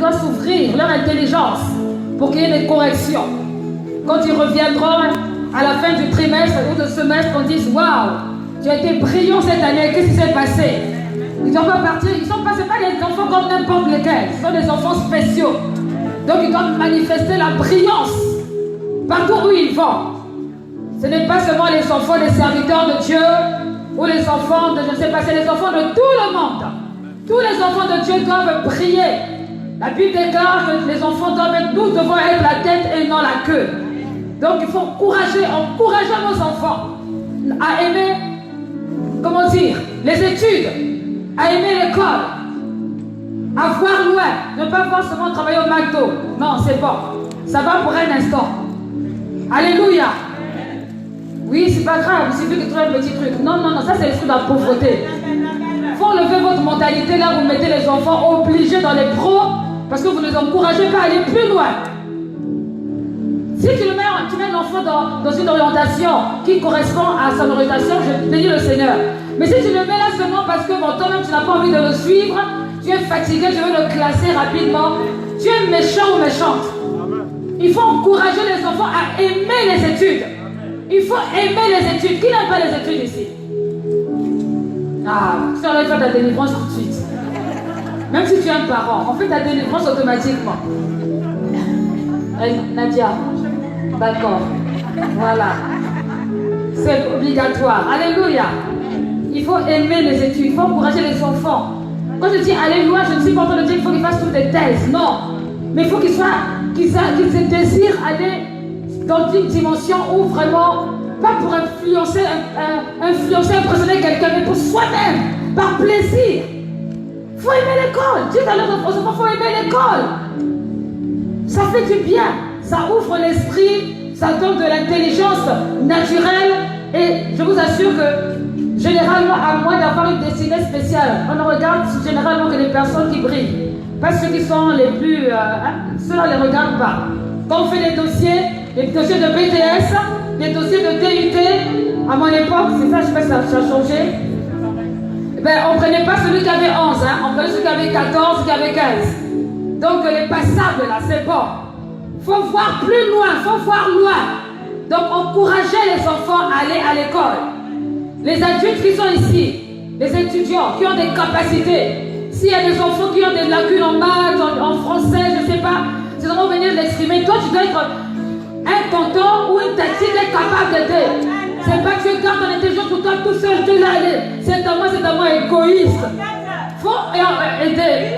doit s'ouvrir leur intelligence pour qu'il y ait des corrections. Quand ils reviendront à la fin du trimestre ou du semestre, on dise waouh, tu as été brillant cette année, qu'est-ce qui s'est passé? Ils ne doivent pas partir, ils sont pas, c'est pas des enfants comme n'importe lesquels, ce sont des enfants spéciaux. Donc ils doivent manifester la brillance partout où ils vont. Ce n'est pas seulement les enfants des serviteurs de Dieu ou les enfants de, je ne sais pas, c'est les enfants de tout le monde. Tous les enfants de Dieu doivent briller. La Bible déclare que les enfants doivent être, nous devons être la tête et non la queue. Donc il faut encourager nos enfants à aimer, comment dire, les études, à aimer l'école, à voir loin, ne pas voir seulement travailler au McDo. Non, c'est bon. Ça va pour un instant. Alléluia. Oui, c'est pas grave, il suffit que tu aies un petit truc. Non, non, non, ça c'est le truc de la pauvreté. Il faut enlever votre mentalité là, vous mettez les enfants obligés dans les pros parce que vous ne les encouragez pas à aller plus loin. Si tu mets l'enfant dans une orientation qui correspond à son orientation, je bénis le Seigneur. Mais si tu le mets là seulement parce que bon, toi-même tu n'as pas envie de le suivre, tu es fatigué, je veux le classer rapidement, tu es méchant ou méchante. Il faut encourager les enfants à aimer les études. Il faut aimer les études. Qui n'aime pas les études ici? Ah, tu aurais fait ta délivrance tout de suite. Même si tu es un parent, on fait ta délivrance automatiquement. Nadia, d'accord. Voilà. C'est obligatoire. Alléluia. Il faut aimer les études. Il faut encourager les enfants. Quand je dis aller loin, je ne suis pas en train de dire qu'il faut qu'ils fassent toutes des thèses. Non. Mais il faut qu'ils aient désir aller dans une dimension où vraiment, pas pour influencer, impressionner quelqu'un, mais pour soi-même, par plaisir. Il faut aimer l'école. Dieu à leurs enfants, il faut aimer l'école. Ça fait du bien. Ça ouvre l'esprit, ça donne de l'intelligence naturelle. Et je vous assure que, généralement, à moins d'avoir une destinée spéciale, on ne regarde généralement que les personnes qui brillent. Pas ceux qui sont les plus... ceux-là ne les regardent pas. Quand on fait les dossiers de BTS, les dossiers de DUT, à mon époque, c'est ça, je sais pas si ça a changé. Ben, on ne prenait pas celui qui avait 11, on prenait celui qui avait 14, qui avait 15. Donc les passables là, c'est bon. Il faut voir plus loin, il faut voir loin. Donc encourager les enfants à aller à l'école. Les adultes qui sont ici, les étudiants qui ont des capacités, s'il y a des enfants qui ont des lacunes en maths, en français, je ne sais pas, c'est vraiment venir l'exprimer. Toi, tu dois être un tonton ou une tati qui est capable d'aider. C'est pas que tu gardes ton intelligence pour toi tout seul, tu l'as allé. C'est à moi égoïste. Faut aider.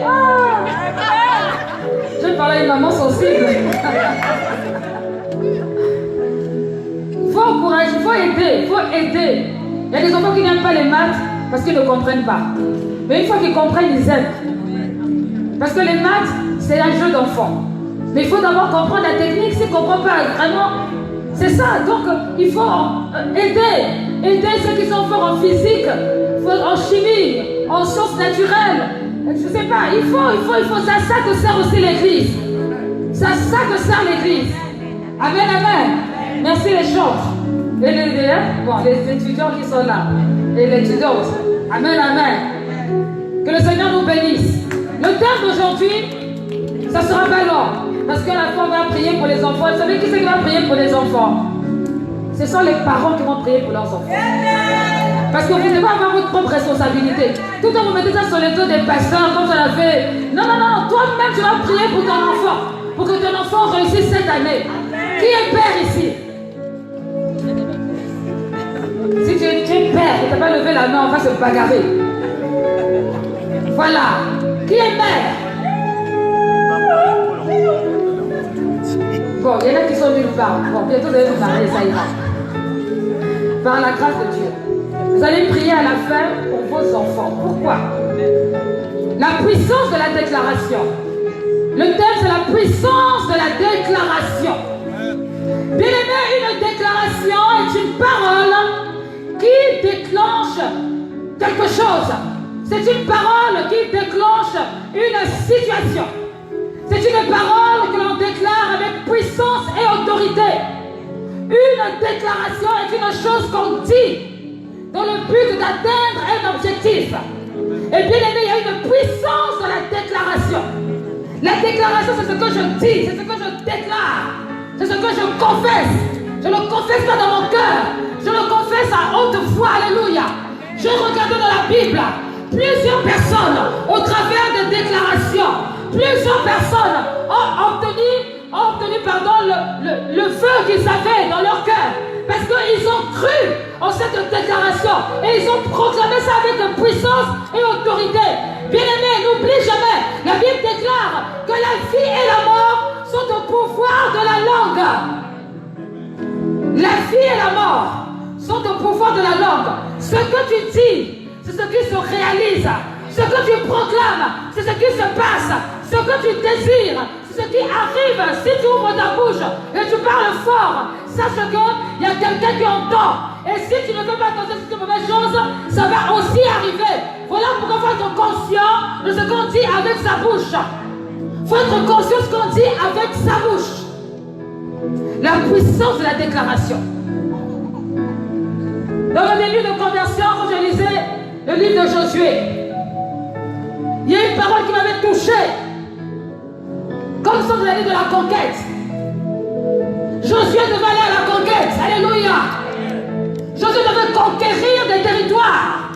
Je parle à une maman sensible. Faut encourager, faut aider. Il y a des enfants qui n'aiment pas les maths parce qu'ils ne comprennent pas. Mais une fois qu'ils comprennent, ils aiment. Parce que les maths, c'est un jeu d'enfant. Mais il faut d'abord comprendre la technique. S'ils ne comprennent pas vraiment, c'est ça. Donc, il faut aider ceux qui sont forts en physique, en chimie, en sciences naturelles. Je ne sais pas, il faut. C'est à ça que sert aussi l'Église. C'est à ça que sert l'Église. Amen, amen. Merci les chantres. Et les étudiants qui sont là. Et les étudiantes. Amen, amen. Que le Seigneur nous bénisse. Le thème d'aujourd'hui, ça sera pas long. Parce que la fois on va prier pour les enfants. Vous savez qui c'est qui va prier pour les enfants? Ce sont les parents qui vont prier pour leurs enfants. Parce que vous ne devez pas avoir votre propre responsabilité. Tout quand vous mettez ça sur les dos des pasteurs, comme ça l'a fait. Non, toi-même tu vas prier pour ton enfant. Pour que ton enfant réussisse cette année. Qui est père ici? Si tu es père et tu n'as pas levé la main, on va se bagarrer. Voilà. Qui est mère? Bon, il y en a qui sont nulle part. Bon, bientôt vous allez vous marier, ça ira. Par la grâce de Dieu. Vous allez prier à la fin pour vos enfants. Pourquoi? La puissance de la déclaration. Le thème, c'est la puissance de la déclaration. Bien aimé, une déclaration est une parole qui déclenche quelque chose. C'est une parole qui déclenche une situation. C'est une parole que l'on déclare avec puissance et autorité. Une déclaration est une chose qu'on dit dans le but d'atteindre un objectif. Et bien aimé, il y a une puissance dans la déclaration. La déclaration, c'est ce que je dis, c'est ce que je déclare, c'est ce que je confesse. Je ne le confesse pas dans mon cœur, je le confesse à haute voix. Alléluia. Je regarde dans la Bible, plusieurs personnes, au travers des déclarations, plusieurs personnes ont obtenu le feu qu'ils avaient dans leur cœur. Parce qu'ils ont cru en cette déclaration et ils ont proclamé ça avec puissance et autorité. Bien-aimés, n'oublie jamais, la Bible déclare que la vie et la mort sont au pouvoir de la langue. La vie et la mort sont au pouvoir de la langue. Ce que tu dis, c'est ce qui se réalise. Ce que tu proclames, c'est ce qui se passe. Ce que tu désires, c'est ce qui arrive. Si tu ouvres ta bouche et tu parles fort, sache qu'il y a quelqu'un qui entend. Et si tu ne fais pas attention à cette mauvaise chose, ça va aussi arriver. Voilà pourquoi il faut être conscient de ce qu'on dit avec sa bouche. Il faut être conscient de ce qu'on dit avec sa bouche. La puissance de la déclaration. Dans le début de conversion, quand je lisais le livre de Josué, il y a une parole qui m'avait touché. Comme ça, vous allez de la conquête. Josué devait aller à la conquête. Alléluia. Josué devait conquérir des territoires.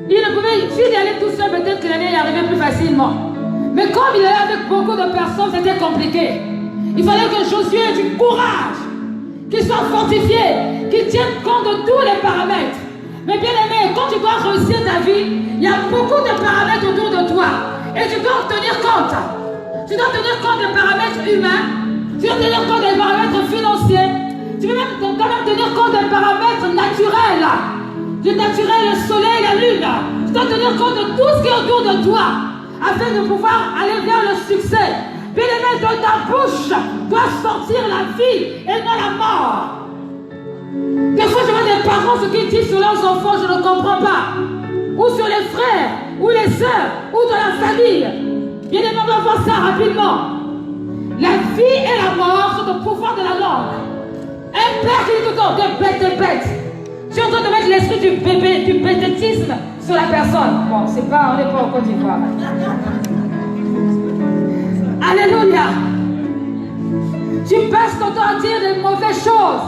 Il ne pouvait, s'il y allait tout seul, peut-être qu'il allait y arriver plus facilement. Mais comme il allait avec beaucoup de personnes, c'était compliqué. Il fallait que Josué ait du courage, qu'il soit fortifié, qu'il tienne compte de tous les paramètres. Mais bien aimé, quand tu dois réussir ta vie, il y a beaucoup de paramètres autour de toi. Et tu dois en tenir compte. Tu dois tenir compte des paramètres humains. Tu dois tenir compte des paramètres financiers. Tu peux même quand même tenir compte des paramètres naturels. Du naturel, le soleil, la lune. Tu dois tenir compte de tout ce qui est autour de toi afin de pouvoir aller vers le succès. Bien aimé, de ta bouche doit sortir la vie et non la mort. Des fois, je vois des parents, ce qu'ils disent sur leurs enfants, je ne comprends pas. Ou sur les frères, ou les sœurs, ou dans la famille. Bien aimé, on doit voir ça rapidement. La vie et la mort sont au pouvoir de la langue. Un père qui dit tout le temps, de bête. Tu es en train de mettre l'esprit du bêtétisme sur la personne. Bon, c'est pas, on n'est pas en Côte d'Ivoire. Alléluia. Tu passes ton temps à dire des mauvaises choses.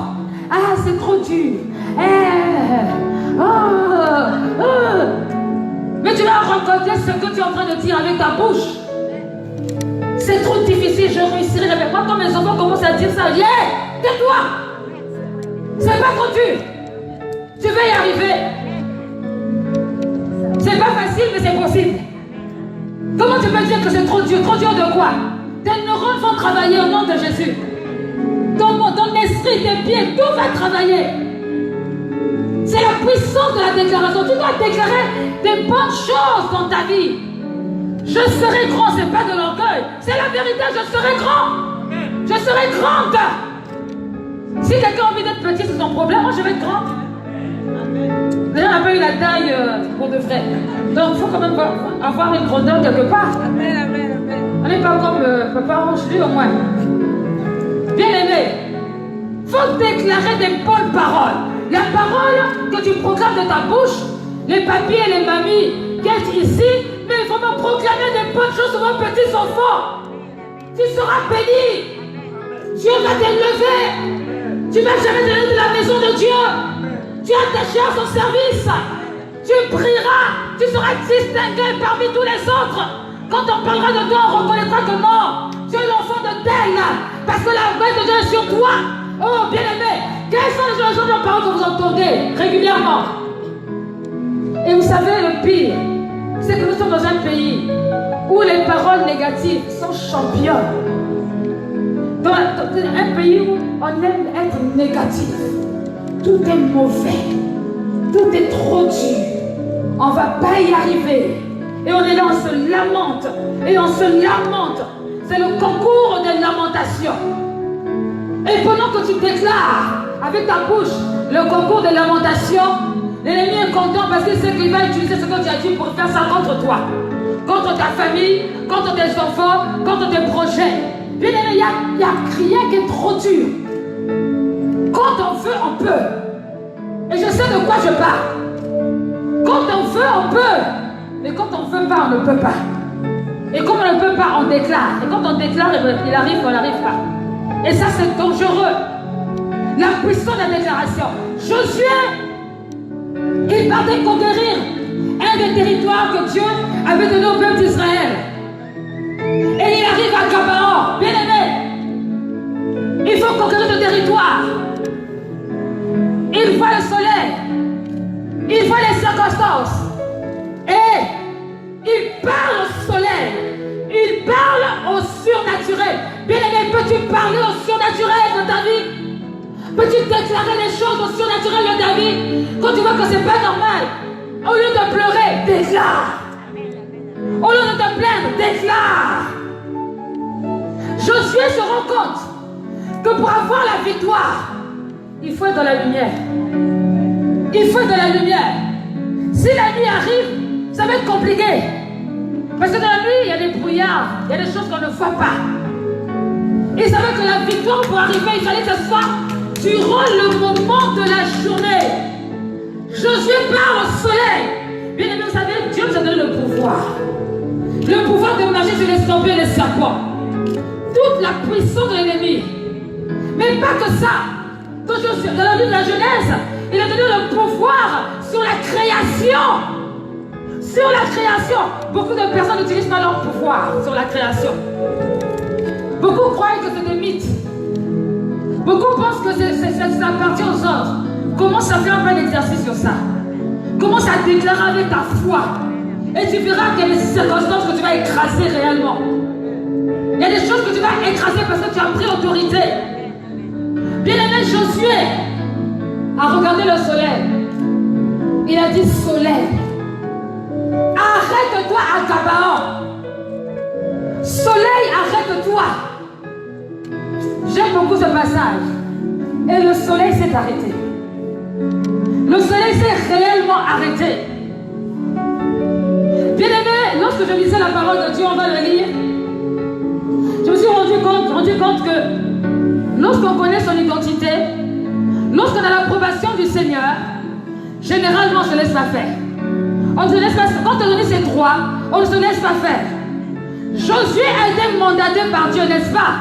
Ah, c'est trop dur. Mais tu vas rencontrer ce que tu es en train de dire avec ta bouche. C'est trop difficile, je réussirai jamais. Moi, quand mes enfants commencent à dire ça, je dis, hey, tais-toi. C'est pas trop dur. Tu vas y arriver. C'est pas facile, mais c'est possible. Comment tu peux dire que c'est trop dur? Trop dur de quoi? Tes neurones vont travailler au nom de Jésus. Ton esprit, tes pieds, tout va travailler. C'est la puissance de la déclaration. Tu dois déclarer des bonnes choses dans ta vie. Je serai grand, c'est pas de l'orgueil. C'est la vérité, je serai grand. Je serai grande. Si quelqu'un a envie d'être petit, c'est son problème. Moi, je vais être grande. D'ailleurs, on n'a pas eu la taille pour de vrai. Donc, il faut quand même avoir une grandeur quelque part. On n'est pas comme Papa Ange, lui au moins. Bien aimé, il faut déclarer des bonnes paroles. La parole que tu proclames de ta bouche, les papiers et les mamies qui sont ici, mais il faut me proclamer des bonnes choses sur vos petits enfants. Tu seras béni. Dieu va t'élever. Tu ne vas jamais donner de la maison de Dieu. Tu as attaché à son service. Tu brilleras. Tu seras distingué parmi tous les autres. Quand on parlera de toi, on reconnaîtra que non, tu es l'enfant de tel. Parce que la main de Dieu est sur toi. Oh, bien-aimé, quelles sont les choses de paroles que vous entendez régulièrement? Et vous savez, le pire, c'est que nous sommes dans un pays où les paroles négatives sont champions. Dans un pays où on aime être négatif. Tout est mauvais. Tout est trop dur. On ne va pas y arriver. Et on est là, on se lamente. Et on se lamente. C'est le concours des lamentations. Et pendant que tu déclares avec ta bouche le concours des lamentations, l'ennemi est content parce qu'il sait qu'il va utiliser ce que tu as dit pour faire ça contre toi. Contre ta famille, contre tes enfants, contre tes projets. Bien aimé, il n'y a rien qui est trop dur. Quand on veut, on peut. Et je sais de quoi je parle. Quand on veut, on peut. Mais quand on ne veut pas, on ne peut pas. Et comme on ne peut pas, on déclare. Et quand on déclare, il arrive ou on n'arrive pas. Et ça, c'est dangereux. La puissance de la déclaration. Josué, il partait conquérir un des territoires que Dieu avait donné au peuple d'Israël. Et il arrive à Gabaon. Bien aimé, il faut conquérir le territoire. Il voit le soleil. Il voit les circonstances. Et il parle au soleil. Il parle au surnaturel. Bien aimé, peux-tu parler au surnaturel de ta vie? Peux-tu déclarer les choses au surnaturel de ta vie? Quand tu vois que c'est pas normal, au lieu de pleurer, déclare. Au lieu de te plaindre, déclare. Josué se rend compte que pour avoir la victoire, il faut être dans la lumière. Il faut être dans la lumière. Si la nuit arrive, ça va être compliqué. Parce que dans la nuit, il y a des brouillards, il y a des choses qu'on ne voit pas. Il savait que la victoire pour arriver, il fallait que ce soit durant le moment de la journée. Josué parle au soleil. Bien aimé, vous savez, Dieu nous a donné le pouvoir. Le pouvoir de marcher sur les scorpions et les serpents. Toute la puissance de l'ennemi. Mais pas que ça. Dans la vie de la Genèse, il a donné le pouvoir sur la création. Sur la création. Beaucoup de personnes n'utilisent pas leur pouvoir sur la création. Beaucoup croient que c'est des mythes. Beaucoup pensent que ça appartient aux autres. Commence à faire un peu d'exercice sur ça. Commence à déclarer avec ta foi. Et tu verras qu'il y a des circonstances que tu vas écraser réellement. Il y a des choses que tu vas écraser parce que tu as pris autorité. Bien aimé, Josué a regardé le soleil. Il a dit, soleil, arrête-toi à Gabaon. Soleil, arrête-toi. J'aime beaucoup ce passage. Et le soleil s'est arrêté. Le soleil s'est réellement arrêté. Bien aimé, lorsque je lisais la parole de Dieu, on va le lire. Je me suis rendu compte que lorsqu'on connaît son identité, lorsqu'on a l'approbation du Seigneur, généralement on ne se laisse pas faire. On se laisse pas, quand on donne ses droits, on ne se laisse pas faire. Josué a été mandaté par Dieu, n'est-ce pas?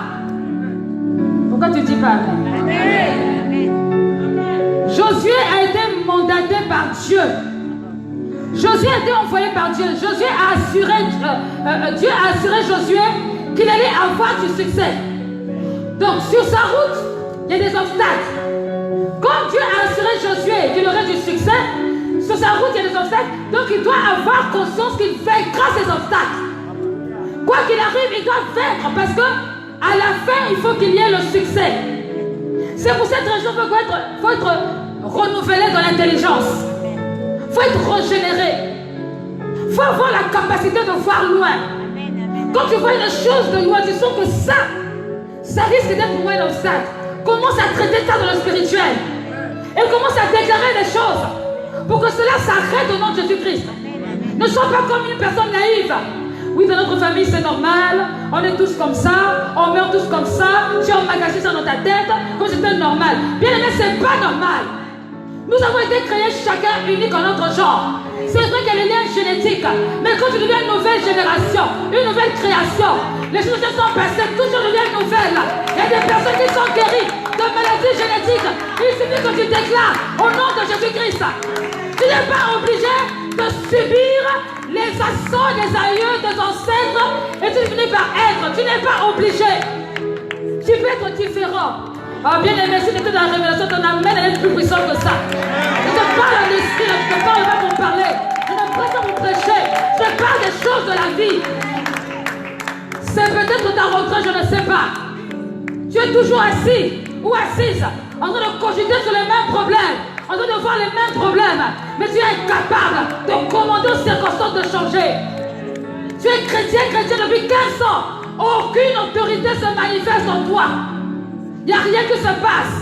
Pourquoi tu ne dis pas amen? Josué a été mandaté par Dieu. Josué a été envoyé par Dieu. Josué a assuré, Dieu a assuré Josué qu'il allait avoir du succès. Donc sur sa route, il y a des obstacles. Comme Dieu a assuré Josué qu'il aurait du succès, sur sa route il y a des obstacles. Donc il doit avoir conscience qu'il vaincra ces obstacles. Quoi qu'il arrive, il doit vaincre parce que à la fin, il faut qu'il y ait le succès. C'est pour cette raison qu'il faut être renouvelé dans l'intelligence. Il faut être régénéré. Il faut avoir la capacité de voir loin. Quand tu vois une chose de loin, tu sens que ça risque d'être pour moi un obstacle. Commence à traiter ça dans le spirituel. Et commence à déclarer des choses pour que cela s'arrête au nom de Jésus-Christ. Ne sois pas comme une personne naïve. Oui, dans notre famille, c'est normal. On est tous comme ça. On meurt tous comme ça. Tu as emmagasiné ça dans ta tête comme c'était normal. Bien aimé, c'est pas normal. Nous avons été créés chacun unique en notre genre. C'est vrai qu'il y a les liens génétiques. Mais quand tu deviens une nouvelle génération, une nouvelle création, les choses se sont passées, tout ça devient nouvelle. Il y a des personnes qui sont guéries de maladies génétiques. Il suffit que tu déclares au nom de Jésus-Christ. Tu n'es pas obligé de subir les assauts des aïeux, des ancêtres, et tu finis par être. Tu n'es pas obligé. Tu peux être différent. Ah, bien aimé, si tu étais dans la révélation, ton amène à être plus puissant que ça. Je te parle à l'esprit, je te parle pas pour parler. Je ne prends pas pour prêcher. Je te parle des choses de la vie. C'est peut-être ta retraite, je ne sais pas. Tu es toujours assis ou assise, en train de cogiter sur les mêmes problèmes, en train de voir les mêmes problèmes, mais tu es incapable de commander aux circonstances de changer. Tu es chrétien depuis 15 ans. Aucune autorité se manifeste en toi. Il n'y a rien qui se passe.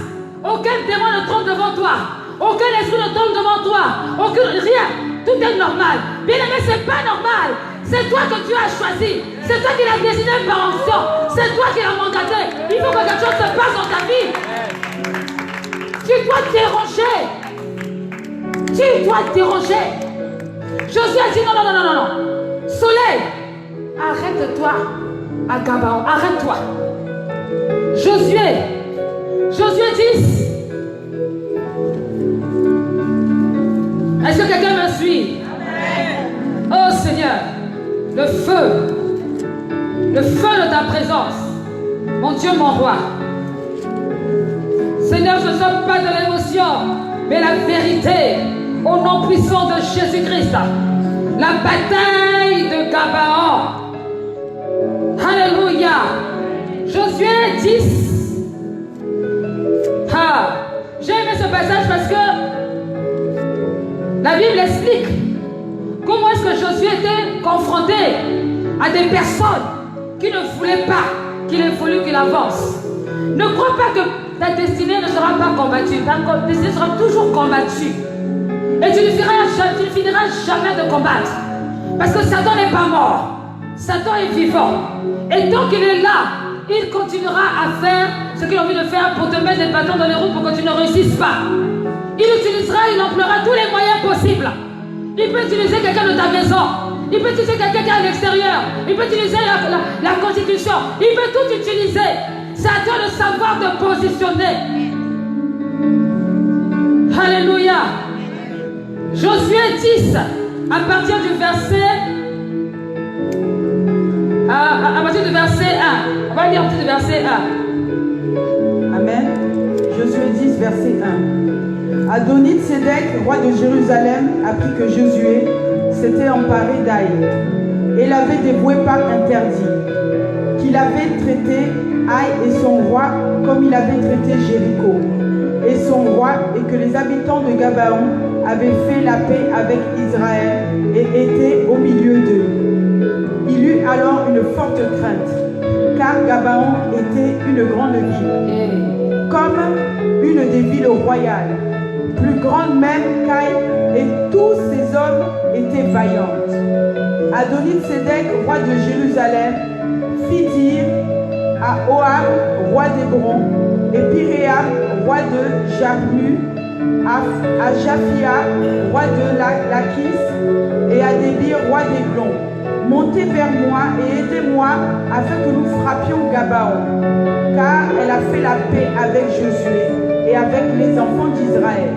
Aucun démon ne trompe devant toi. Aucun esprit ne trompe devant toi. Rien. Tout est normal. Bien aimé, c'est pas normal. C'est toi que tu as choisi. C'est toi qui l'as décidé par onction. C'est toi qui l'as mandaté. Il faut que quelque chose se passe dans ta vie. Tu dois déranger. Tu dois déranger. Josué a dit non. Soleil, arrête-toi à Gabaon, arrête-toi. Josué 10. Est-ce que quelqu'un me suit? Oh Seigneur, le feu de ta présence, mon Dieu, mon roi. Seigneur, je ne sors pas de l'émotion, mais la vérité, au nom puissant de Jésus-Christ. La bataille de Gabaon. Alléluia. Josué 10. J'ai aimé ce passage parce que la Bible explique comment est-ce que Josué était confronté à des personnes qui ne voulaient pas qu'il ait fallu qu'il avance. Ne crois pas que ta destinée ne sera pas combattue. Ta destinée sera toujours combattue. Et tu ne finiras jamais de combattre. Parce que Satan n'est pas mort. Satan est vivant. Et tant qu'il est là, il continuera à faire ce qu'il a envie de faire pour te mettre des bâtons dans les roues pour que tu ne réussisses pas. Il emploiera tous les moyens possibles. Il peut utiliser quelqu'un de ta maison. Il peut utiliser quelqu'un qui est à l'extérieur. Il peut utiliser la constitution. Il peut tout utiliser. C'est à toi de savoir te positionner. Alléluia. Josué 10, à partir du verset 1. On va lire à partir du verset 1. Amen. Josué 10, verset 1. Adonit-Sédec, roi de Jérusalem, apprit que Josué s'était emparé d'Aï et l'avait dévoué par interdit, qu'il avait traité Aï et son roi comme il avait traité Jéricho et son roi, et que les habitants de Gabaon avaient fait la paix avec Israël et étaient au milieu d'eux. Il eut alors une forte crainte, car Gabaon était une grande ville, comme une des villes royales, plus grande même qu'Aï, et tous ses hommes étaient vaillants. Adonit-Sédec, roi de Jérusalem, fit dire à Oham, roi d'Hébron, et Piréam, roi de Jarmu, à Japhia, roi de Lachis, et à Débir, roi d'Églon: montez vers moi et aidez-moi afin que nous frappions Gabaon, car elle a fait la paix avec Josué et avec les enfants d'Israël.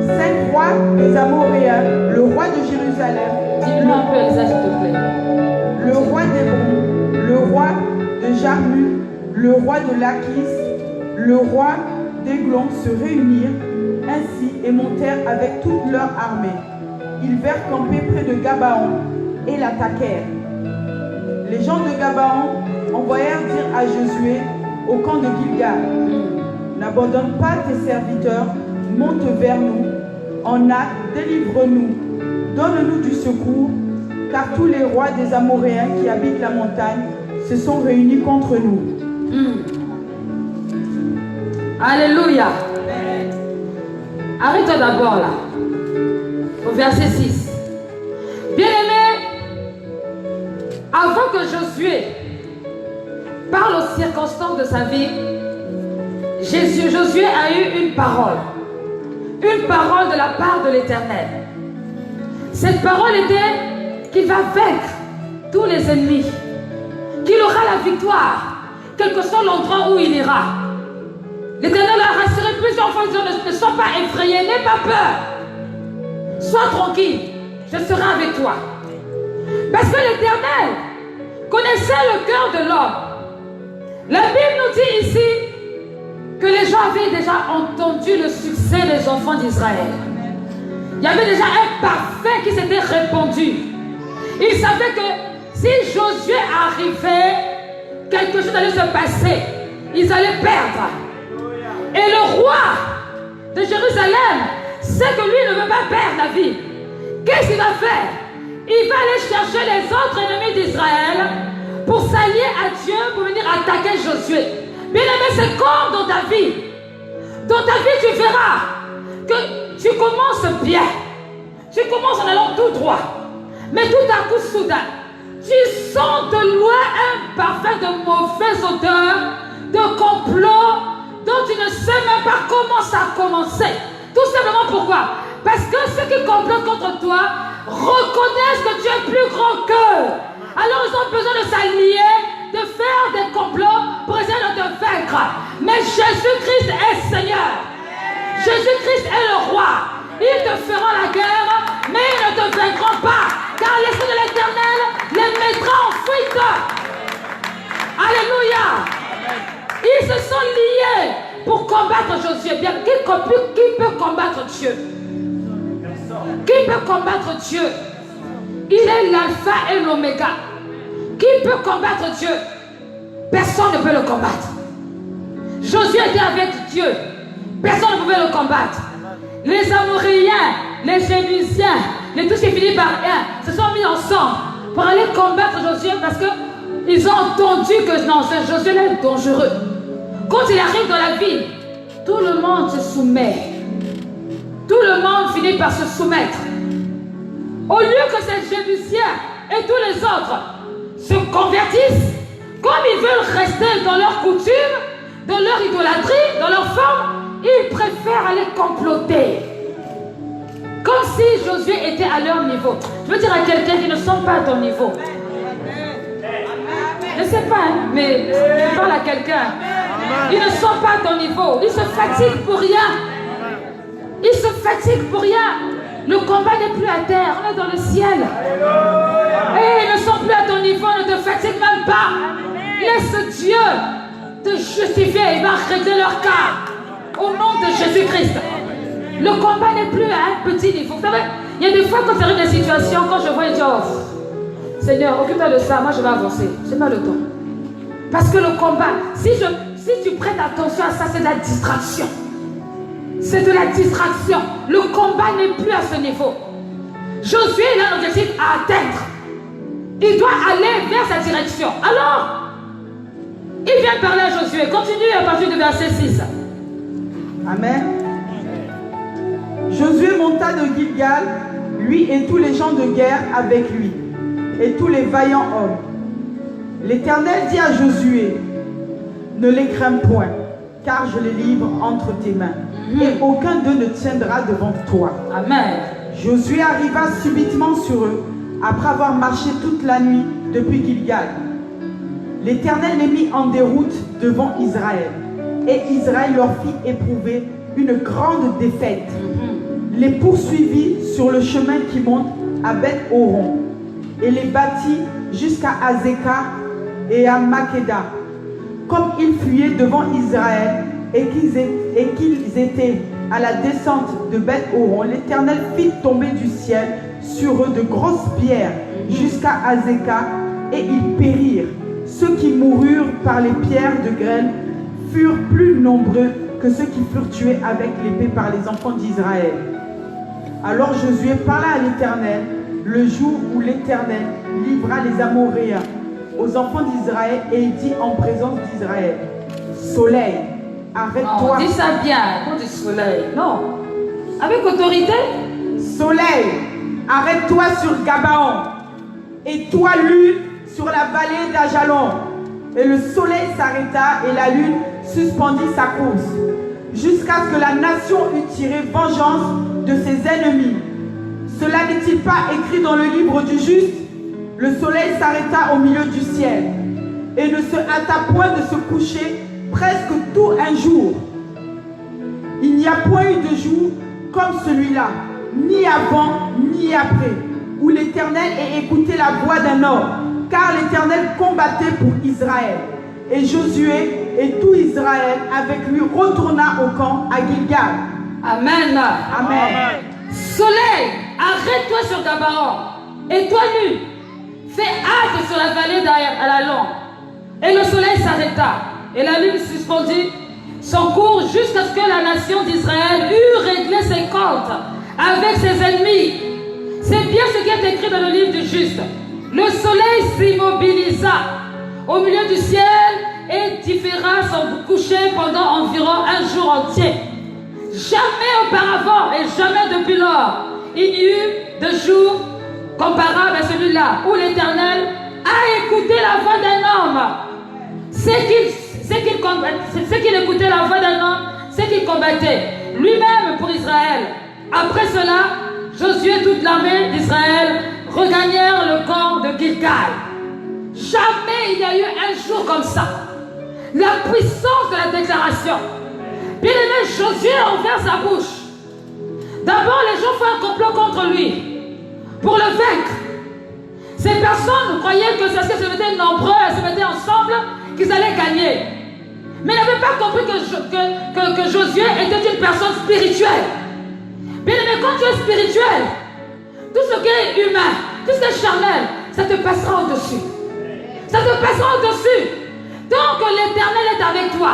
5 rois des Amoréens, le roi de Jérusalem, dis-le un peu, Elsa, s'il te plaît. Le roi d'Hébron, le roi de Jarmu, le roi de Lachis, le roi d'Églon se réunirent ainsi et montèrent avec toute leur armée. Ils vinrent camper près de Gabaon et l'attaquèrent. Les gens de Gabaon envoyèrent dire à Josué au camp de Gilgal: n'abandonne pas tes serviteurs, monte vers nous, en hâte, délivre-nous, donne-nous du secours, car tous les rois des Amoréens qui habitent la montagne se sont réunis contre nous. Alléluia. Arrête-toi d'abord là, au verset 6. Bien-aimé, avant que Josué parle aux circonstances de sa vie, Josué a eu une parole de la part de l'Éternel. Cette parole était qu'il va vaincre tous les ennemis, qu'il aura la victoire, quel que soit l'endroit où il ira. L'Éternel a rassuré plusieurs fois, ne sois pas effrayé, n'aie pas peur. Sois tranquille, je serai avec toi. Parce que l'Éternel connaissait le cœur de l'homme. La Bible nous dit ici que les gens avaient déjà entendu le succès des enfants d'Israël. Il y avait déjà un parfait qui s'était répandu. Ils savaient que si Josué arrivait, quelque chose allait se passer. Ils allaient perdre. Et le roi de Jérusalem sait que lui ne veut pas perdre la vie. Qu'est-ce qu'il va faire? Il va aller chercher les autres ennemis d'Israël pour s'allier à Dieu, pour venir attaquer Josué. Bien aimé, c'est comme dans ta vie. Dans ta vie, tu verras que tu commences bien. Tu commences en allant tout droit. Mais tout à coup, soudain, tu sens de loin un parfum de mauvaise odeur, de complot, dont tu ne sais même pas comment ça a commencé. Tout simplement pourquoi? Parce que ceux qui complotent contre toi reconnaissent que tu es plus grand qu'eux. Alors ils ont besoin de s'allier, de faire des complots pour essayer de te vaincre. Mais Jésus-Christ est Seigneur. Jésus-Christ est le roi. Ils te feront la guerre, mais ils ne te vaincront pas. Car l'Esprit de l'Éternel les mettra en fuite. Alléluia. Ils se sont liés pour combattre Josué. Bien, qui peut combattre Dieu? Qui peut combattre Dieu? Il est l'alpha et l'oméga. Qui peut combattre Dieu? Personne ne peut le combattre. Josué était avec Dieu. Personne ne pouvait le combattre. Les Amoréens, les Jébusiens, tous qui finissent par un, se sont mis ensemble pour aller combattre Josué parce qu'ils ont entendu que non, Josué est dangereux. Quand il arrive dans la ville, tout le monde se soumet. Tout le monde finit par se soumettre. Au lieu que ces Jébusiens et tous les autres se convertissent, comme ils veulent rester dans leurs coutumes, dans leur idolâtrie, dans leur forme, ils préfèrent aller comploter. Comme si Josué était à leur niveau. Je veux dire à quelqu'un qui ne sont pas à ton niveau. Je ne sais pas, hein, mais je parle à quelqu'un. Ils ne sont pas à ton niveau. Ils se fatiguent pour rien. Ils se fatiguent pour rien. Le combat n'est plus à terre. On est dans le ciel. Et ils ne sont plus à ton niveau. Ne te fatigue même pas. Laisse Dieu te justifier. Il va régler leur cas. Au nom de Jésus-Christ. Le combat n'est plus à un petit niveau. Vous savez, il y a des fois quand ça arrive des situations, quand je vois, je dis, oh, Seigneur, occupe-toi de ça, moi je vais avancer. Je n'ai pas le temps. Parce que le combat, si tu prêtes attention à ça, c'est de la distraction. C'est de la distraction. Le combat n'est plus à ce niveau. Josué, il a un objectif à atteindre. Il doit aller vers sa direction. Alors, il vient parler à Josué. Continue à partir du verset 6. Amen. Josué monta de Gilgal, lui et tous les gens de guerre avec lui, et tous les vaillants hommes. L'Éternel dit à Josué, ne les crains point, car je les livre entre tes mains, et aucun d'eux ne tiendra devant toi. Amen. Josué arriva subitement sur eux, après avoir marché toute la nuit depuis Gilgal. L'Éternel les mit en déroute devant Israël, et Israël leur fit éprouver une grande défaite. Les poursuivit sur le chemin qui monte à Beth-Horon, et les battit jusqu'à Azekah et à Makeda. Comme ils fuyaient devant Israël et qu'ils étaient à la descente de Beth-Horon, l'Éternel fit tomber du ciel sur eux de grosses pierres jusqu'à Azekah, et ils périrent. Ceux qui moururent par les pierres de grêle furent plus nombreux que ceux qui furent tués avec l'épée par les enfants d'Israël. Alors Josué parla à l'Éternel le jour où l'Éternel livra les Amoréens aux enfants d'Israël, et il dit en présence d'Israël, Soleil, arrête-toi. Dis ça bien, pas du soleil. Non. Avec autorité. Soleil, arrête-toi sur Gabaon, et toi lune sur la vallée d'Ajalon. Et le soleil s'arrêta et la lune suspendit sa course, jusqu'à ce que la nation eût tiré vengeance de ses ennemis. Cela n'est-il pas écrit dans le livre du juste? Le soleil s'arrêta au milieu du ciel et ne se hâta point de se coucher presque tout un jour. Il n'y a point eu de jour comme celui-là, ni avant ni après, où l'Éternel ait écouté la voix d'un homme, car l'Éternel combattait pour Israël. Et Josué et tout Israël avec lui retourna au camp à Gilgal. Amen. Amen. Soleil, arrête-toi sur Gabaon. Et toi, lune, fais halte sur la vallée d'Ajalon. Et le soleil s'arrêta. Et la lune suspendit son cours jusqu'à ce que la nation d'Israël eût réglé ses comptes avec ses ennemis. C'est bien ce qui est écrit dans le livre du juste. Le soleil s'immobilisa au milieu du ciel et différa son coucher pendant environ un jour entier. Jamais auparavant et jamais depuis lors, il n'y eut de jour comparable à celui-là où l'Éternel a écouté la voix d'un homme. C'est qu'il écoutait la voix d'un homme, c'est qu'il combattait lui-même pour Israël. Après cela, Josué et toute l'armée d'Israël regagnèrent le camp de Gilgal. Jamais il y a eu un jour comme ça. La puissance de la déclaration. Bien aimé, Josué a ouvert sa bouche. D'abord, les gens font un complot contre lui pour le vaincre. Ces personnes croyaient que parce qu'elles se mettaient nombreux, elles se mettaient ensemble, qu'ils allaient gagner. Mais ils n'avaient pas compris que Josué était une personne spirituelle. Bien aimé, quand tu es spirituel, tout ce qui est humain, tout ce qui est charnel, ça te passera au-dessus. Ça te passera au-dessus. Tant que l'Éternel est avec toi,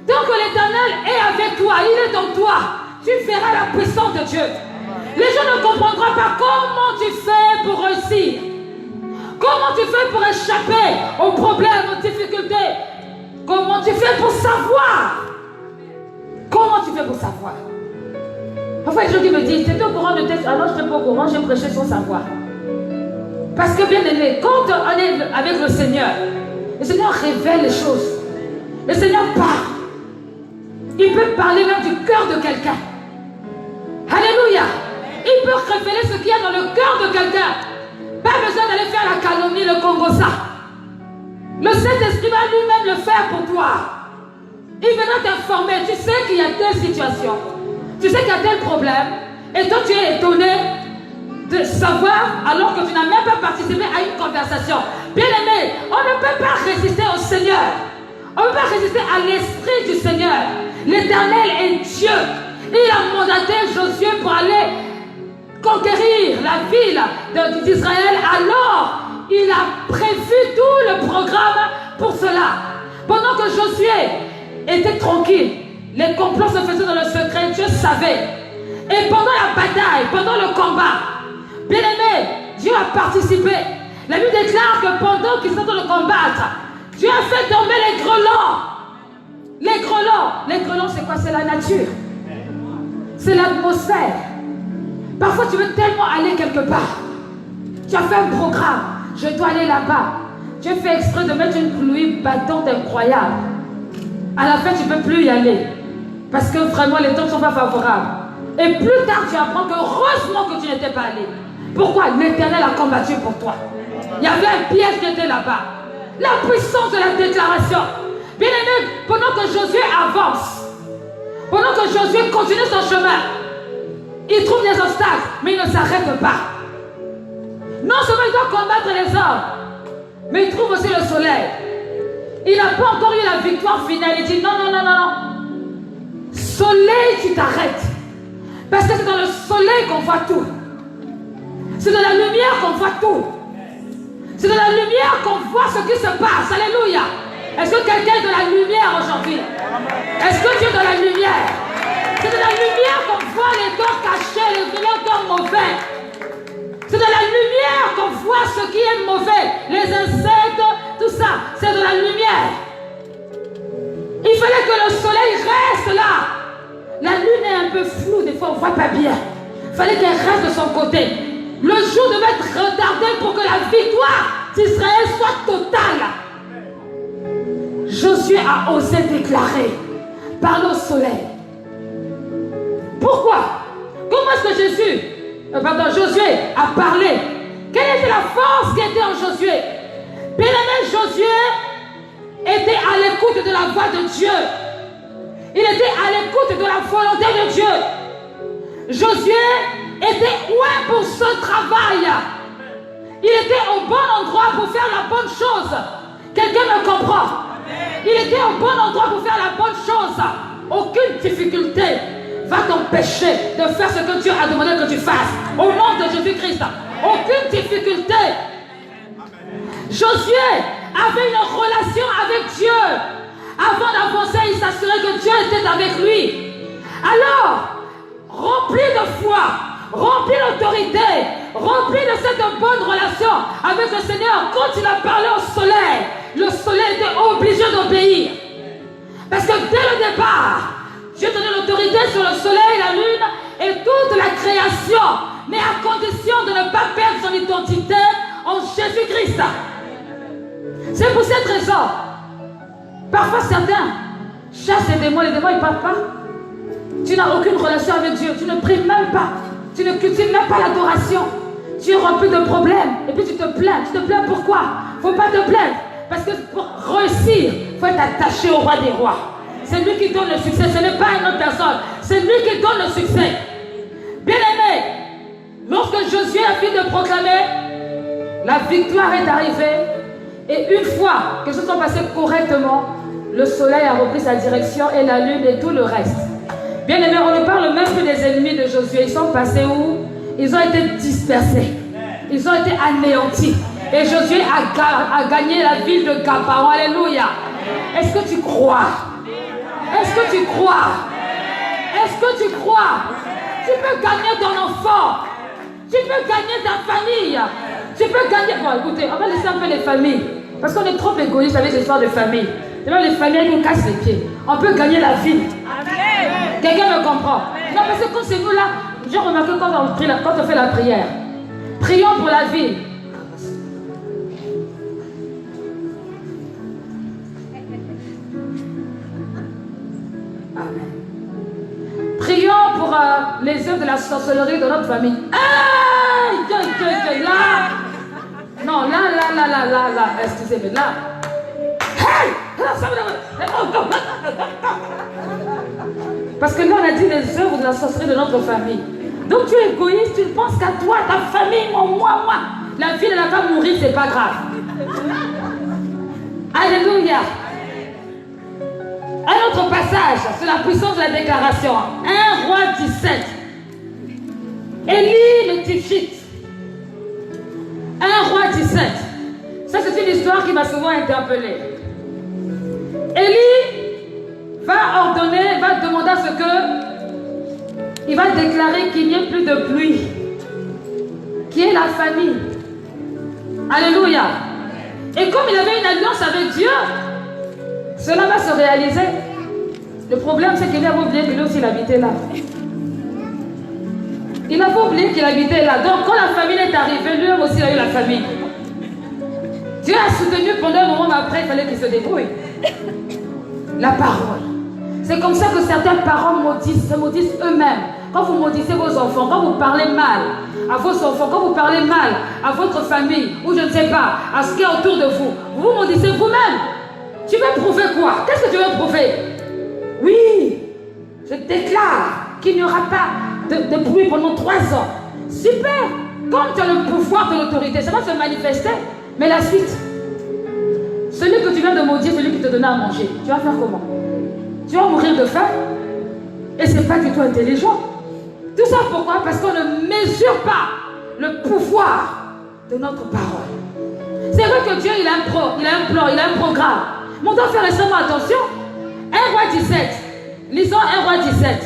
tant que l'Éternel est avec toi, il est en toi, tu verras la puissance de Dieu. Les gens ne comprendront pas comment tu fais pour réussir. Comment tu fais pour échapper aux problèmes, aux difficultés. Comment tu fais pour savoir. Comment tu fais pour savoir. Parfois, les gens qui me disent, t'es au courant de texte. Alors, je ne suis pas au courant, j'ai prêché sans savoir. Parce que, bien aimé, quand on est avec le Seigneur révèle les choses. Le Seigneur parle. Il peut parler même du cœur de quelqu'un. Alléluia. Il peut révéler ce qu'il y a dans le cœur de quelqu'un. Pas besoin d'aller faire la calomnie, le congossa. Le Saint-Esprit va lui-même le faire pour toi. Il viendra t'informer. Tu sais qu'il y a telle situation. Tu sais qu'il y a tel problème. Et toi, tu es étonné de savoir alors que tu n'as même pas participé à une conversation. Bien aimé, on ne peut pas résister au Seigneur. On ne peut pas résister à l'Esprit du Seigneur. L'Éternel est Dieu. Il a mandaté Josué pour aller conquérir la ville d'Israël. Alors, il a prévu tout le programme pour cela. Pendant que Josué était tranquille, les complots se faisaient dans le secret, Dieu savait. Et pendant la bataille, pendant le combat, bien aimé, Dieu a participé. La Bible déclare que pendant qu'ils sont en train de combattre, Dieu a fait tomber les grelons. Les grelons, c'est quoi? C'est la nature. C'est l'atmosphère. Parfois, tu veux tellement aller quelque part. Tu as fait un programme. Je dois aller là-bas. Tu as fait exprès de mettre une pluie battante incroyable. À la fin, tu ne peux plus y aller. Parce que vraiment, les temps ne sont pas favorables. Et plus tard, tu apprends que heureusement que tu n'étais pas allé. Pourquoi? L'Éternel a combattu pour toi. Il y avait un piège qui était là-bas. La puissance de la déclaration. Bien aimé, pendant que Josué avance, pendant que Josué continue son chemin, il trouve des obstacles, mais il ne s'arrête pas. Non seulement il doit combattre les hommes, mais il trouve aussi le soleil. Il n'a pas encore eu la victoire finale. Il dit non. Soleil, tu t'arrêtes. Parce que c'est dans le soleil qu'on voit tout. C'est dans la lumière qu'on voit tout. C'est dans la lumière qu'on voit ce qui se passe. Alléluia. Est-ce que quelqu'un est dans la lumière aujourd'hui? Est-ce que tu es dans la lumière? C'est dans la lumière qu'on voit les corps cachés, les corps mauvais. C'est dans la lumière qu'on voit ce qui est mauvais. Les insectes, tout ça. C'est dans la lumière. Il fallait que le soleil reste là. La lune est un peu floue, des fois on ne voit pas bien. Il fallait qu'elle reste de son côté. Le jour devait être retardé pour que la victoire d'Israël soit totale. Josué a osé déclarer, parle au soleil. Pourquoi? Comment est-ce que Josué a parlé? Quelle était la force qui était en Josué? Bien aimé, Josué était à l'écoute de la voix de Dieu. Il était à l'écoute de la volonté de Dieu. Josué était oué pour ce travail. Il était au bon endroit pour faire la bonne chose. Quelqu'un me comprend? Il était au bon endroit pour faire la bonne chose. Aucune difficulté va t'empêcher de faire ce que Dieu a demandé que tu fasses. Au nom de Jésus-Christ. Aucune difficulté. Josué avait une relation avec Dieu. Avant d'avancer, il s'assurait que Dieu était avec lui. Alors, rempli de foi, rempli d'autorité, rempli de cette bonne relation avec le Seigneur, quand il a parlé au soleil, le soleil était obligé d'obéir. Parce que dès le départ, Dieu donnait l'autorité sur le soleil, la lune et toute la création, mais à condition de ne pas perdre son identité en Jésus-Christ. C'est pour cette raison, parfois certains chassent les démons ils ne parlent pas. Tu n'as aucune relation avec Dieu, tu ne pries même pas, tu ne cultives même pas l'adoration. Tu es rempli de problèmes et puis tu te plains pourquoi? Il ne faut pas te plaindre. Parce que pour réussir, il faut être attaché au roi des rois. C'est lui qui donne le succès. Ce n'est pas une autre personne. C'est lui qui donne le succès. Bien aimé, lorsque Josué a fini de proclamer, la victoire est arrivée. Et une fois que les choses sont passées correctement, le soleil a repris sa direction et la lune et tout le reste. Bien aimé, on ne parle même plus des ennemis de Josué. Ils sont passés où? Ils ont été dispersés. Ils ont été anéantis. Et Josué a gagné la ville de Gabaon. Alléluia. Est-ce que tu crois? Est-ce que tu crois? Est-ce que tu crois? Tu peux gagner ton enfant. Tu peux gagner ta famille. Tu peux gagner... Bon, écoutez, on va laisser un peu les familles. Parce qu'on est trop égoïste avec les histoires de famille. C'est même les familles qui nous cassent les pieds. On peut gagner la vie. Quelqu'un me comprend? Non, parce que quand c'est nous là, j'ai remarqué quand on fait la prière. Prions pour la vie. Amen. Prions pour les œuvres de la sorcellerie de notre famille. Là. Non, là. Excusez-moi, là. Parce que là, on a dit les œuvres de la sorcellerie de notre famille. Donc tu es égoïste, tu ne penses qu'à toi, ta famille, moi. La vie, elle n'a pas mourir, c'est pas grave. Alléluia. Un autre passage sur la puissance de la déclaration. 1 Roi 17. Élie le Tishite. 1 Roi 17. Ça, c'est une histoire qui m'a souvent interpellée. Élie va ordonner, va demander à ce que il va déclarer qu'il n'y ait plus de pluie, qui est la famille. Alléluia. Et comme il avait une alliance avec Dieu, cela va se réaliser. Le problème, c'est qu'il avait oublié que lui aussi il habitait là. Il avait oublié qu'il habitait là. Donc quand la famine est arrivée, lui aussi il a eu la famine. Dieu a soutenu pendant un moment, mais après il fallait qu'il se débrouille. La parole. C'est comme ça que certaines paroles se maudissent eux-mêmes. Quand vous maudissez vos enfants, quand vous parlez mal à vos enfants, quand vous parlez mal à votre famille, ou je ne sais pas, à ce qui est autour de vous, vous maudissez vous-même. Tu veux prouver quoi? Qu'est-ce que tu veux prouver? Oui, je déclare qu'il n'y aura pas de bruit pendant 3 ans. Super! Comme tu as le pouvoir de l'autorité, ça va se manifester. Mais la suite, celui que tu viens de maudire, celui qui te donnait à manger, tu vas faire comment? Tu vas mourir de faim? Et ce n'est pas du tout intelligent. Tout ça pourquoi? Parce qu'on ne mesure pas le pouvoir de notre parole. C'est vrai que Dieu, il a un plan, il a un programme. Mais on doit faire récemment attention. 1 Roi 17. Lisons 1 Roi 17.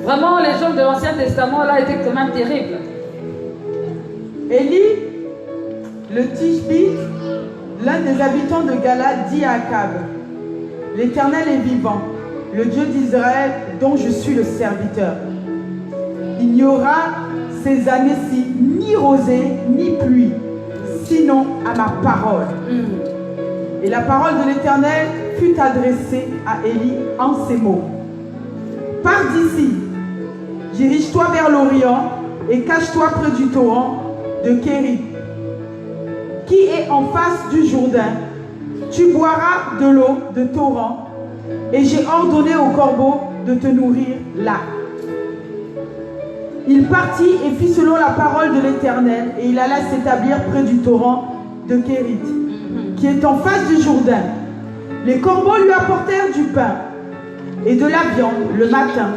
Vraiment, les gens de l'Ancien Testament, là, étaient quand même terribles. Élie, le Tishbite, l'un des habitants de Galade, dit à Akab: l'Éternel est vivant, le Dieu d'Israël dont je suis le serviteur. Il n'y aura ces années-ci ni rosée ni pluie, sinon à ma parole. Et la parole de l'Éternel fut adressée à Élie en ces mots: pars d'ici, dirige-toi vers l'Orient et cache-toi près du torrent de Kérit, qui est en face du Jourdain. Tu boiras de l'eau de torrent, et j'ai ordonné au corbeau de te nourrir là. Il partit et fit selon la parole de l'Éternel, et il alla s'établir près du torrent de Kérit, qui est en face du Jourdain. Les corbeaux lui apportèrent du pain et de la viande le matin,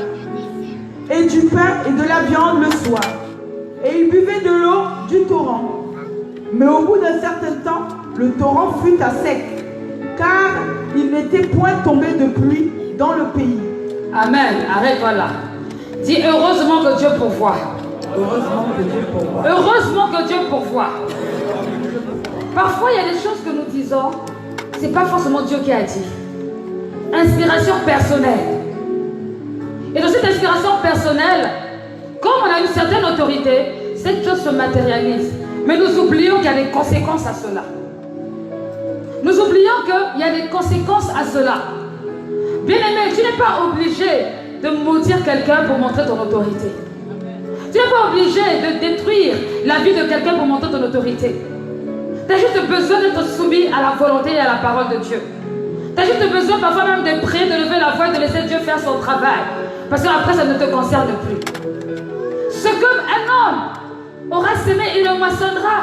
et du pain et de la viande le soir, et il buvait de l'eau du torrent. Mais au bout d'un certain temps, le torrent fut à sec, car il n'était point tombé de pluie dans le pays. Amen. Arrête-toi là. Dis heureusement que Dieu pourvoit. Heureusement que Dieu pourvoit. Heureusement que Dieu pourvoit. Parfois, il y a des choses que nous disons, ce n'est pas forcément Dieu qui a dit. Inspiration personnelle. Et dans cette inspiration personnelle, comme on a une certaine autorité, cette chose se matérialise. Mais nous oublions qu'il y a des conséquences à cela. Nous oublions qu'il y a des conséquences à cela. Bien aimé, tu n'es pas obligé de maudire quelqu'un pour montrer ton autorité. Tu n'es pas obligé de détruire la vie de quelqu'un pour monter ton autorité. Tu as juste besoin d'être soumis à la volonté et à la parole de Dieu. Tu as juste besoin parfois même de prier, de lever la voix et de laisser Dieu faire son travail. Parce qu'après, ça ne te concerne plus. Ce qu'un homme aura semé, il le moissonnera.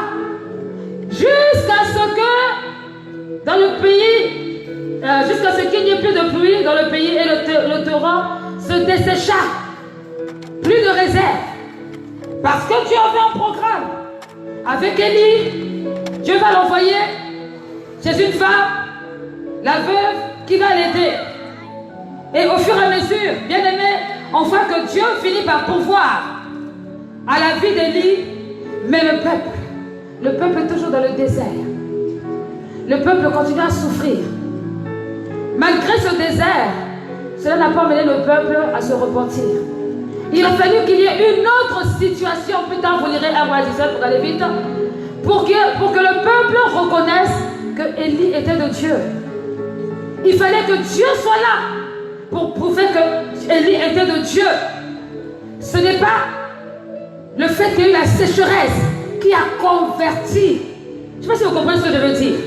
Jusqu'à ce que, dans le pays, jusqu'à ce qu'il n'y ait plus de pluie dans le pays et le torrent se dessécha. Plus de réserve. Parce que Dieu avait un programme. Avec Élie, Dieu va l'envoyer chez une femme, la veuve, qui va l'aider. Et au fur et à mesure, bien aimé, on voit que Dieu finit par pourvoir à la vie d'Élie, mais le peuple est toujours dans le désert. Le peuple continue à souffrir. Malgré ce désert, cela n'a pas amené le peuple à se repentir. Il a fallu qu'il y ait une autre situation, plus tard vous lirez 1 roi 17 pour aller vite, pour que le peuple reconnaisse que Élie était de Dieu. Il fallait que Dieu soit là pour prouver que Élie était de Dieu. Ce n'est pas le fait qu'il y ait eu la sécheresse qui a converti. Je ne sais pas si vous comprenez ce que je veux dire.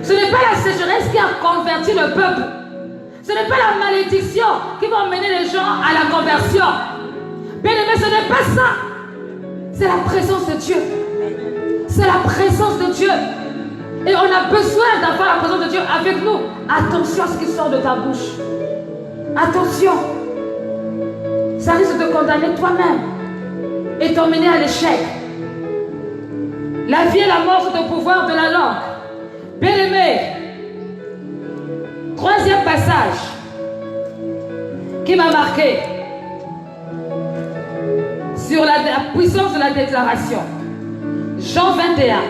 Ce n'est pas la sécheresse qui a converti le peuple. Ce n'est pas la malédiction qui va emmener les gens à la conversion. Bien aimé, ce n'est pas ça. C'est la présence de Dieu. C'est la présence de Dieu. Et on a besoin d'avoir la présence de Dieu avec nous. Attention à ce qui sort de ta bouche. Attention. Ça risque de te condamner toi-même et t'emmener à l'échec. La vie et la mort sont au pouvoir de la langue. Bien aimé, troisième passage qui m'a marqué sur la puissance de la déclaration. Jean 21.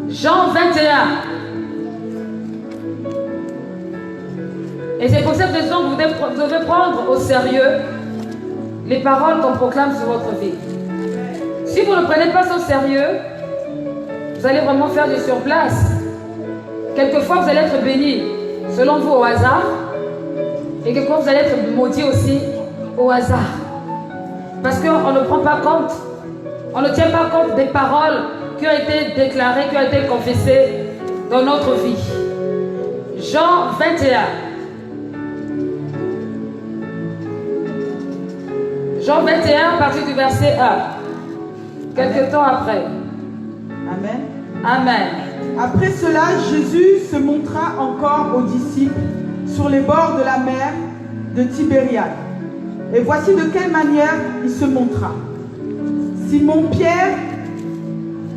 Jean 21. Et c'est pour cette raison que vous devez prendre au sérieux les paroles qu'on proclame sur votre vie. Si vous ne prenez pas ça au sérieux, vous allez vraiment faire du surplace. Quelquefois, vous allez être béni selon vous au hasard. Et quelquefois, vous allez être maudit aussi au hasard. Parce qu'on ne prend pas compte, on ne tient pas compte des paroles qui ont été déclarées, qui ont été confessées dans notre vie. Jean 21. Jean 21, à partir du verset 1. Quelque temps après. Amen. Amen. Après cela, Jésus se montra encore aux disciples sur les bords de la mer de Tibériade. Et voici de quelle manière il se montra. Simon-Pierre,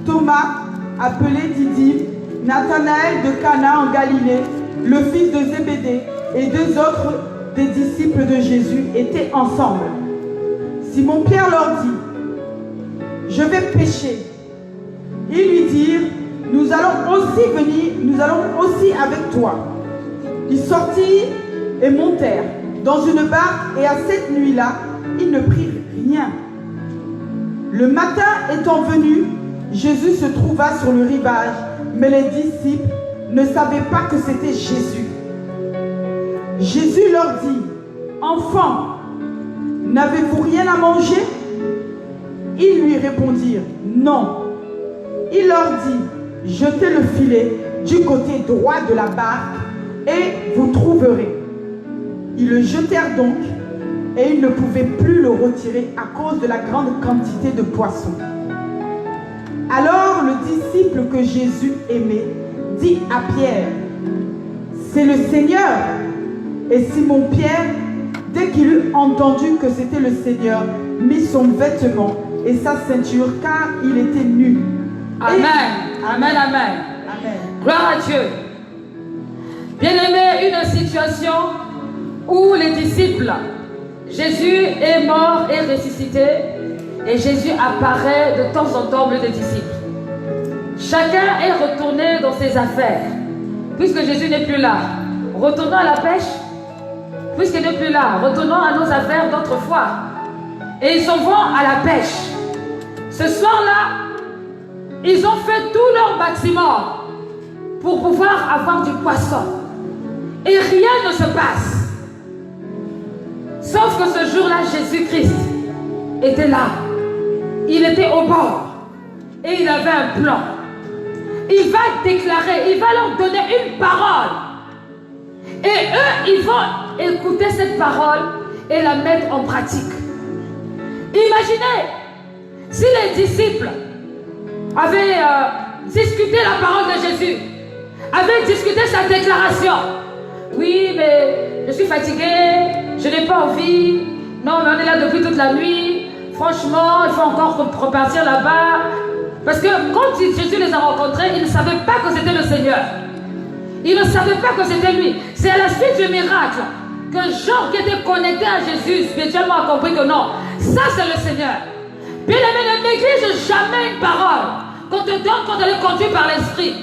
Thomas, appelé Didyme, Nathanaël de Cana en Galilée, le fils de Zébédée, et deux autres des disciples de Jésus étaient ensemble. Simon-Pierre leur dit: je vais pêcher. Ils lui dirent: nous allons aussi venir, nous allons aussi avec toi. Ils sortirent et montèrent dans une barque, et à cette nuit-là, ils ne prirent rien. Le matin étant venu, Jésus se trouva sur le rivage, mais les disciples ne savaient pas que c'était Jésus. Jésus leur dit: enfants, n'avez-vous rien à manger? Ils lui répondirent: non. Il leur dit: jetez le filet du côté droit de la barque et vous trouverez. Ils le jetèrent donc, et ils ne pouvaient plus le retirer à cause de la grande quantité de poissons. Alors le disciple que Jésus aimait dit à Pierre: c'est le Seigneur. Et Simon-Pierre, dès qu'il eut entendu que c'était le Seigneur, mit son vêtement et sa ceinture, car il était nu. Amen. Amen, amen. Amen. Gloire à Dieu. Bien-aimé, une situation où les disciples, Jésus est mort et ressuscité, et Jésus apparaît de temps en temps au milieu des disciples. Chacun est retourné dans ses affaires, puisque Jésus n'est plus là. Retournons à la pêche, puisqu'il n'est plus là. Retournons à nos affaires d'autrefois. Et ils s'en vont à la pêche. Ce soir-là, ils ont fait tout leur maximum pour pouvoir avoir du poisson. Et rien ne se passe. Sauf que ce jour-là, Jésus-Christ était là. Il était au bord. Et il avait un plan. Il va déclarer, il va leur donner une parole. Et eux, ils vont écouter cette parole et la mettre en pratique. Imaginez si les disciples avaient discuté la parole de Jésus, avaient discuté sa déclaration. Oui, mais je suis fatigué, je n'ai pas envie. Non, mais on est là depuis toute la nuit. Franchement, il faut encore repartir là-bas. Parce que quand Jésus les a rencontrés, ils ne savaient pas que c'était le Seigneur. Ils ne savaient pas que c'était lui. C'est à la suite du miracle que Jean, qui était connecté à Jésus, spirituellement a compris que non, ça c'est le Seigneur. Bien aimé, ne néglige jamais une parole qu'on te donne quand elle est conduite par l'Esprit.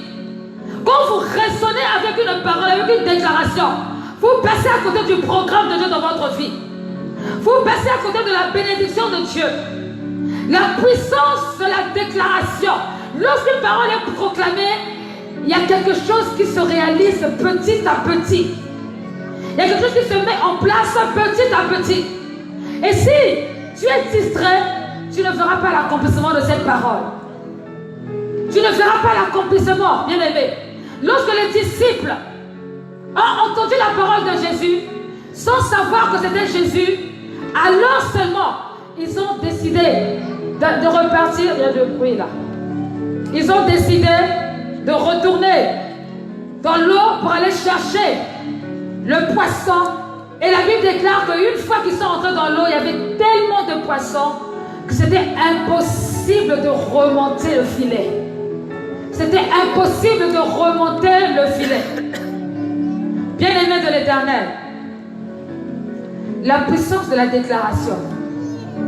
Quand vous raisonnez avec une parole, avec une déclaration, vous passez à côté du programme de Dieu dans votre vie. Vous passez à côté de la bénédiction de Dieu. La puissance de la déclaration. Lorsqu'une parole est proclamée, il y a quelque chose qui se réalise petit à petit. Il y a quelque chose qui se met en place petit à petit. Et si tu es distrait, tu ne verras pas l'accomplissement de cette parole. Tu ne verras pas l'accomplissement, bien aimé. Lorsque les disciples ont entendu la parole de Jésus, sans savoir que c'était Jésus, alors seulement, ils ont décidé de repartir. Il y a du bruit là. Ils ont décidé de retourner dans l'eau pour aller chercher le poisson. Et la Bible déclare qu'une fois qu'ils sont entrés dans l'eau, il y avait tellement de poissons que c'était impossible de remonter le filet. C'était impossible de remonter le filet. Bien-aimé de l'Éternel, la puissance de la déclaration.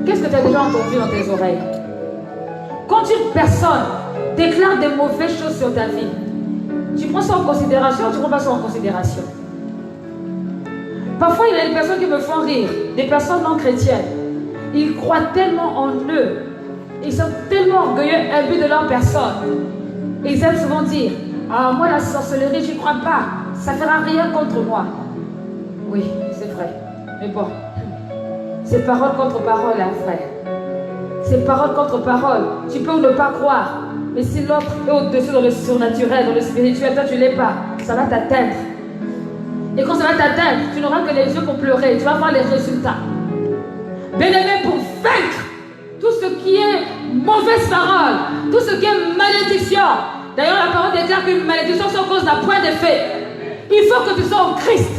Qu'est-ce que tu as déjà entendu dans tes oreilles? Quand une personne déclare des mauvaises choses sur ta vie, tu prends ça en considération ou tu ne prends pas ça en considération? Parfois, il y a des personnes qui me font rire, des personnes non chrétiennes. Ils croient tellement en eux, ils sont tellement orgueilleux, imbus de leur personne. Et ils aiment souvent dire, ah, moi la sorcellerie, j'y crois pas, ça ne fera rien contre moi. Oui, c'est vrai, mais bon, c'est parole contre parole, hein, frère. C'est parole contre parole. Tu peux ou ne pas croire, mais si l'autre est au-dessus dans le surnaturel, dans le spirituel, toi tu ne l'es pas, ça va t'atteindre. Et quand ça va t'atteindre, tu n'auras que les yeux pour pleurer, tu vas voir les résultats. Bien-aimé, pour vaincre tout ce qui est mauvaise parole, tout ce qui est malédiction. D'ailleurs, la parole déclare qu'une malédiction se cause d'un point d'effet. Il faut que tu sois en Christ.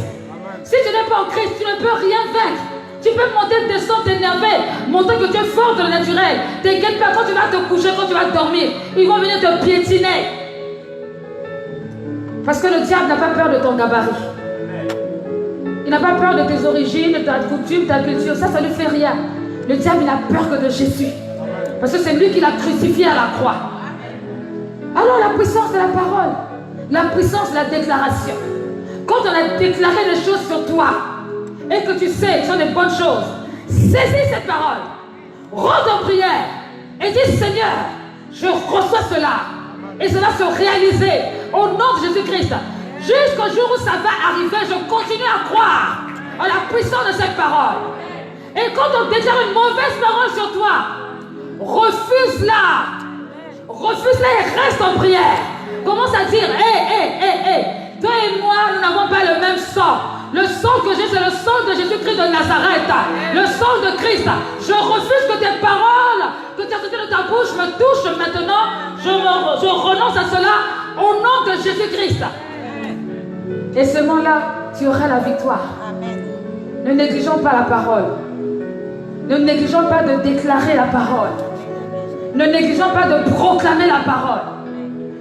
Si tu n'es pas en Christ, tu ne peux rien vaincre. Tu peux monter, descendre, t'énerver, montrer que tu es fort de le naturel. T'inquiète pas, quand tu vas te coucher, quand tu vas dormir, ils vont venir te piétiner. Parce que le diable n'a pas peur de ton gabarit. Il n'a pas peur de tes origines, de ta coutume, ta culture. Ça ne lui fait rien. Le diable, il n'a peur que de Jésus. Parce que c'est lui qui l'a crucifié à la croix. Alors la puissance de la parole, la puissance de la déclaration. Quand on a déclaré des choses sur toi, et que tu sais que ce sont des bonnes choses, saisis cette parole, rentre en prière, et dis Seigneur, je reçois cela, et cela se réaliser au nom de Jésus-Christ. Jusqu'au jour où ça va arriver, je continue à croire en la puissance de cette parole. Et quand on déclare une mauvaise parole sur toi, refuse-la. Refuse-la et reste en prière. Commence à dire, toi et moi, nous n'avons pas le même sang. Le sang que j'ai, c'est le sang de Jésus-Christ de Nazareth. Le sang de Christ. Je refuse que tes paroles, que tu as sorties de ta bouche me touchent maintenant. Je renonce à cela au nom de Jésus-Christ. Et ce moment-là, tu auras la victoire. Amen. Ne négligeons pas la parole. Ne négligeons pas de déclarer la parole. Ne négligeons pas de proclamer la parole.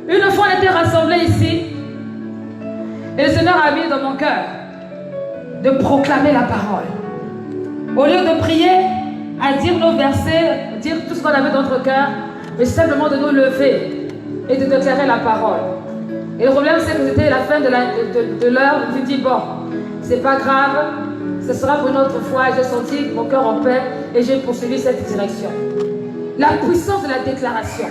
Une fois, on était rassemblés ici. Et le Seigneur a mis dans mon cœur de proclamer la parole. Au lieu de prier, à dire nos versets, dire tout ce qu'on avait dans notre cœur, mais simplement de nous lever et de déclarer la parole. Et le problème, c'est que c'était la fin de l'heure. Je me dis, bon, c'est pas grave, ce sera pour une autre fois. J'ai senti mon cœur en paix et j'ai poursuivi cette direction. La puissance de la déclaration.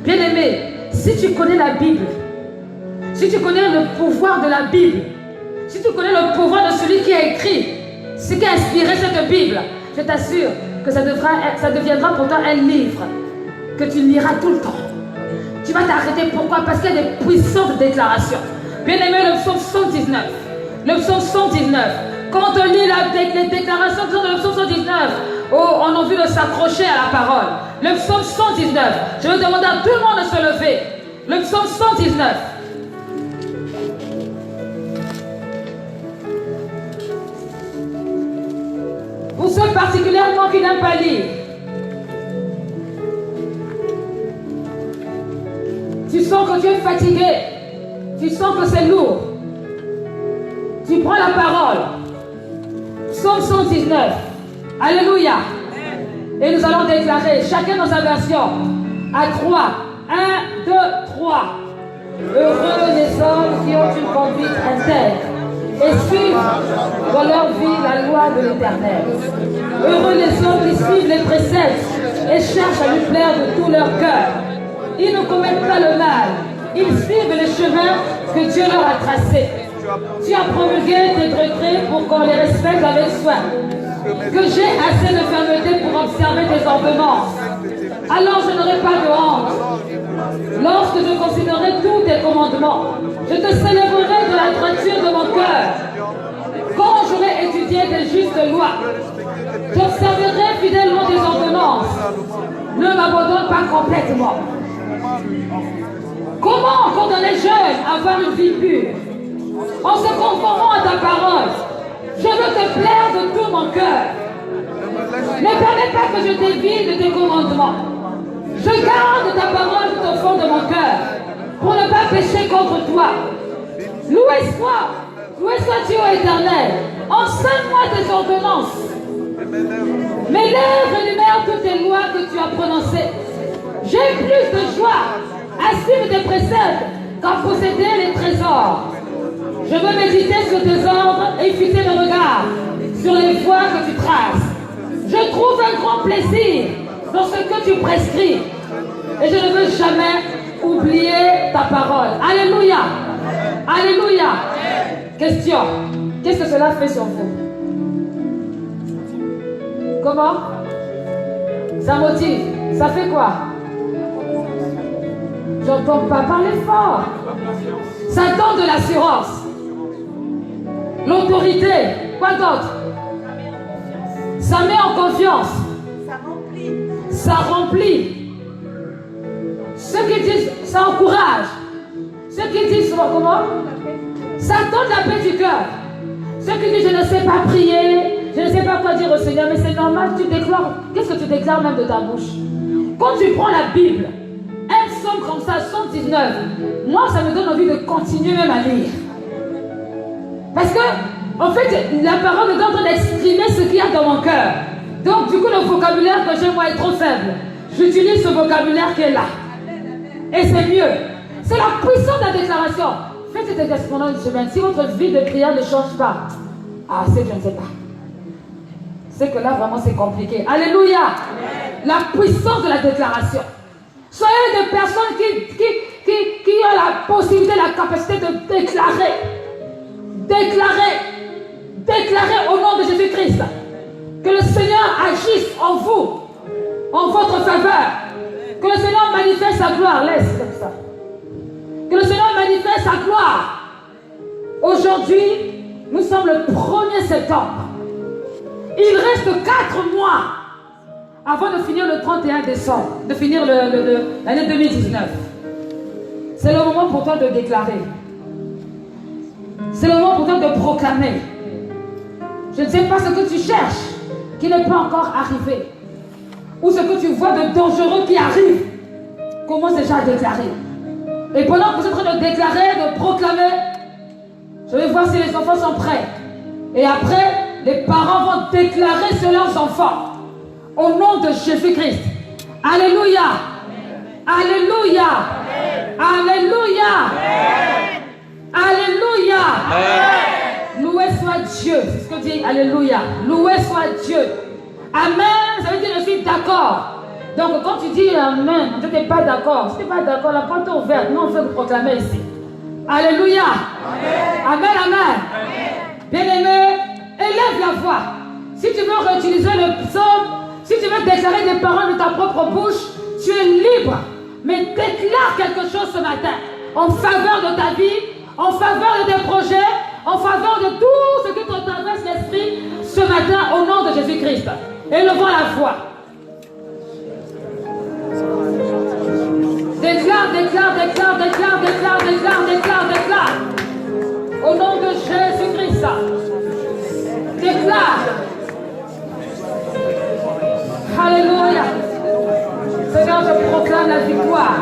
Bien aimé, si tu connais la Bible, si tu connais le pouvoir de la Bible, si tu connais le pouvoir de celui qui a écrit, ce qui a inspiré cette Bible, je t'assure que ça deviendra pour toi un livre que tu liras tout le temps. Tu vas t'arrêter. Pourquoi? Parce qu'il y a des puissantes déclarations. Bien aimé, le psaume 119. Le psaume 119. Quand on lit les déclarations qui sont dans le psaume 119, on a envie de s'accrocher à la parole. Le psaume 119. Je vais demander à tout le monde de se lever. Le psaume 119. Pour ceux particulièrement qui n'aiment pas lire, tu sens que tu es fatigué, tu sens que c'est lourd, tu prends la parole. Psaume 119. Alléluia. Et nous allons déclarer, chacun dans sa version, à 3. 1, 2, 3. Heureux les hommes qui ont une conduite intègre et suivent dans leur vie la loi de l'Éternel. Heureux les hommes qui suivent les préceptes et cherchent à lui plaire de tout leur cœur. Ils ne commettent pas le mal, ils suivent les chemins que Dieu leur a tracés. Tu as promulgué tes décrets pour qu'on les respecte avec soin. Que j'ai assez de fermeté pour observer tes ordonnances. Alors je n'aurai pas de honte. Lorsque je considérerai tous tes commandements, je te célébrerai de la droiture de mon cœur. Quand j'aurai étudié tes justes lois, j'observerai fidèlement tes ordonnances. Ne m'abandonne pas complètement. Comment, quand on est jeune, avoir une vie pure? En se conformant à ta parole, je veux te plaire de tout mon cœur. Ne permets pas que je dévie de tes commandements. Je garde ta parole tout au fond de mon cœur pour ne pas pécher contre toi. Loué soit Dieu éternel. Enseigne-moi tes ordonnances. Mes lèvres énumèrent toutes tes lois que tu as prononcées. J'ai plus de joie à suivre tes préceptes qu'à posséder les trésors. Je veux méditer sur tes ordres et fixer le regard sur les voies que tu traces. Je trouve un grand plaisir dans ce que tu prescris. Et je ne veux jamais oublier ta parole. Alléluia. Alléluia. Question. Qu'est-ce que cela fait sur vous? Comment? Ça motive. Ça fait quoi? J'entends pas parler fort. Ça donne de l'assurance. L'autorité. Quoi d'autre? Ça met en confiance. Ça remplit. Ceux qui disent, ça encourage. Ceux qui disent, comment? Ça donne la paix du cœur. Ceux qui disent, je ne sais pas prier, je ne sais pas quoi dire au Seigneur, mais c'est normal, tu déclares. Qu'est-ce que tu déclares même de ta bouche? Quand tu prends la Bible, un psaume comme ça, 119, moi, ça me donne envie de continuer même à lire. Parce que, en fait, la parole est en train d'exprimer ce qu'il y a dans mon cœur. Donc, du coup, le vocabulaire que j'ai, moi, est trop faible. J'utilise ce vocabulaire qui est là. Et c'est mieux. C'est la puissance de la déclaration. Faites cet exercice pendant une semaine. Si votre vie de prière ne change pas, c'est que je ne sais pas. C'est que là, vraiment, c'est compliqué. Alléluia. Amen. La puissance de la déclaration. Soyez des personnes qui ont la possibilité, la capacité de déclarer. Déclarez au nom de Jésus-Christ que le Seigneur agisse en vous, en votre faveur. Que le Seigneur manifeste sa gloire. Laisse comme ça. Que le Seigneur manifeste sa gloire. Aujourd'hui, nous sommes le 1er septembre. Il reste 4 mois avant de finir le 31 décembre, de finir l'année 2019. C'est le moment pour toi de déclarer. C'est le moment pour toi de proclamer. Je ne sais pas ce que tu cherches, qui n'est pas encore arrivé. Ou ce que tu vois de dangereux qui arrive. Commence déjà à déclarer. Et pendant que vous êtes en train de déclarer, de proclamer, je vais voir si les enfants sont prêts. Et après, les parents vont déclarer sur leurs enfants. Au nom de Jésus-Christ. Alléluia. Alléluia. Alléluia. Alléluia. Loué soit Dieu. C'est ce que dit Alléluia. Loué soit Dieu. Amen. Ça veut dire je suis d'accord. Donc quand tu dis Amen, tu n'es pas d'accord. Si tu n'es pas d'accord, la porte est ouverte. Nous on veut proclamer ici. Alléluia. Amen. Amen. Bien-aimés, élève la voix. Si tu veux réutiliser le psaume, si tu veux déclarer des paroles de ta propre bouche, tu es libre. Mais déclare quelque chose ce matin en faveur de ta vie, en faveur de tes projets, en faveur de tout ce qui te traverse l'esprit ce matin au nom de Jésus-Christ. Élevons la voix. Déclare, déclare, déclare, déclare, déclare, déclare, déclare, déclare. Au nom de Jésus-Christ. Déclare. Alléluia. Seigneur, je proclame la victoire.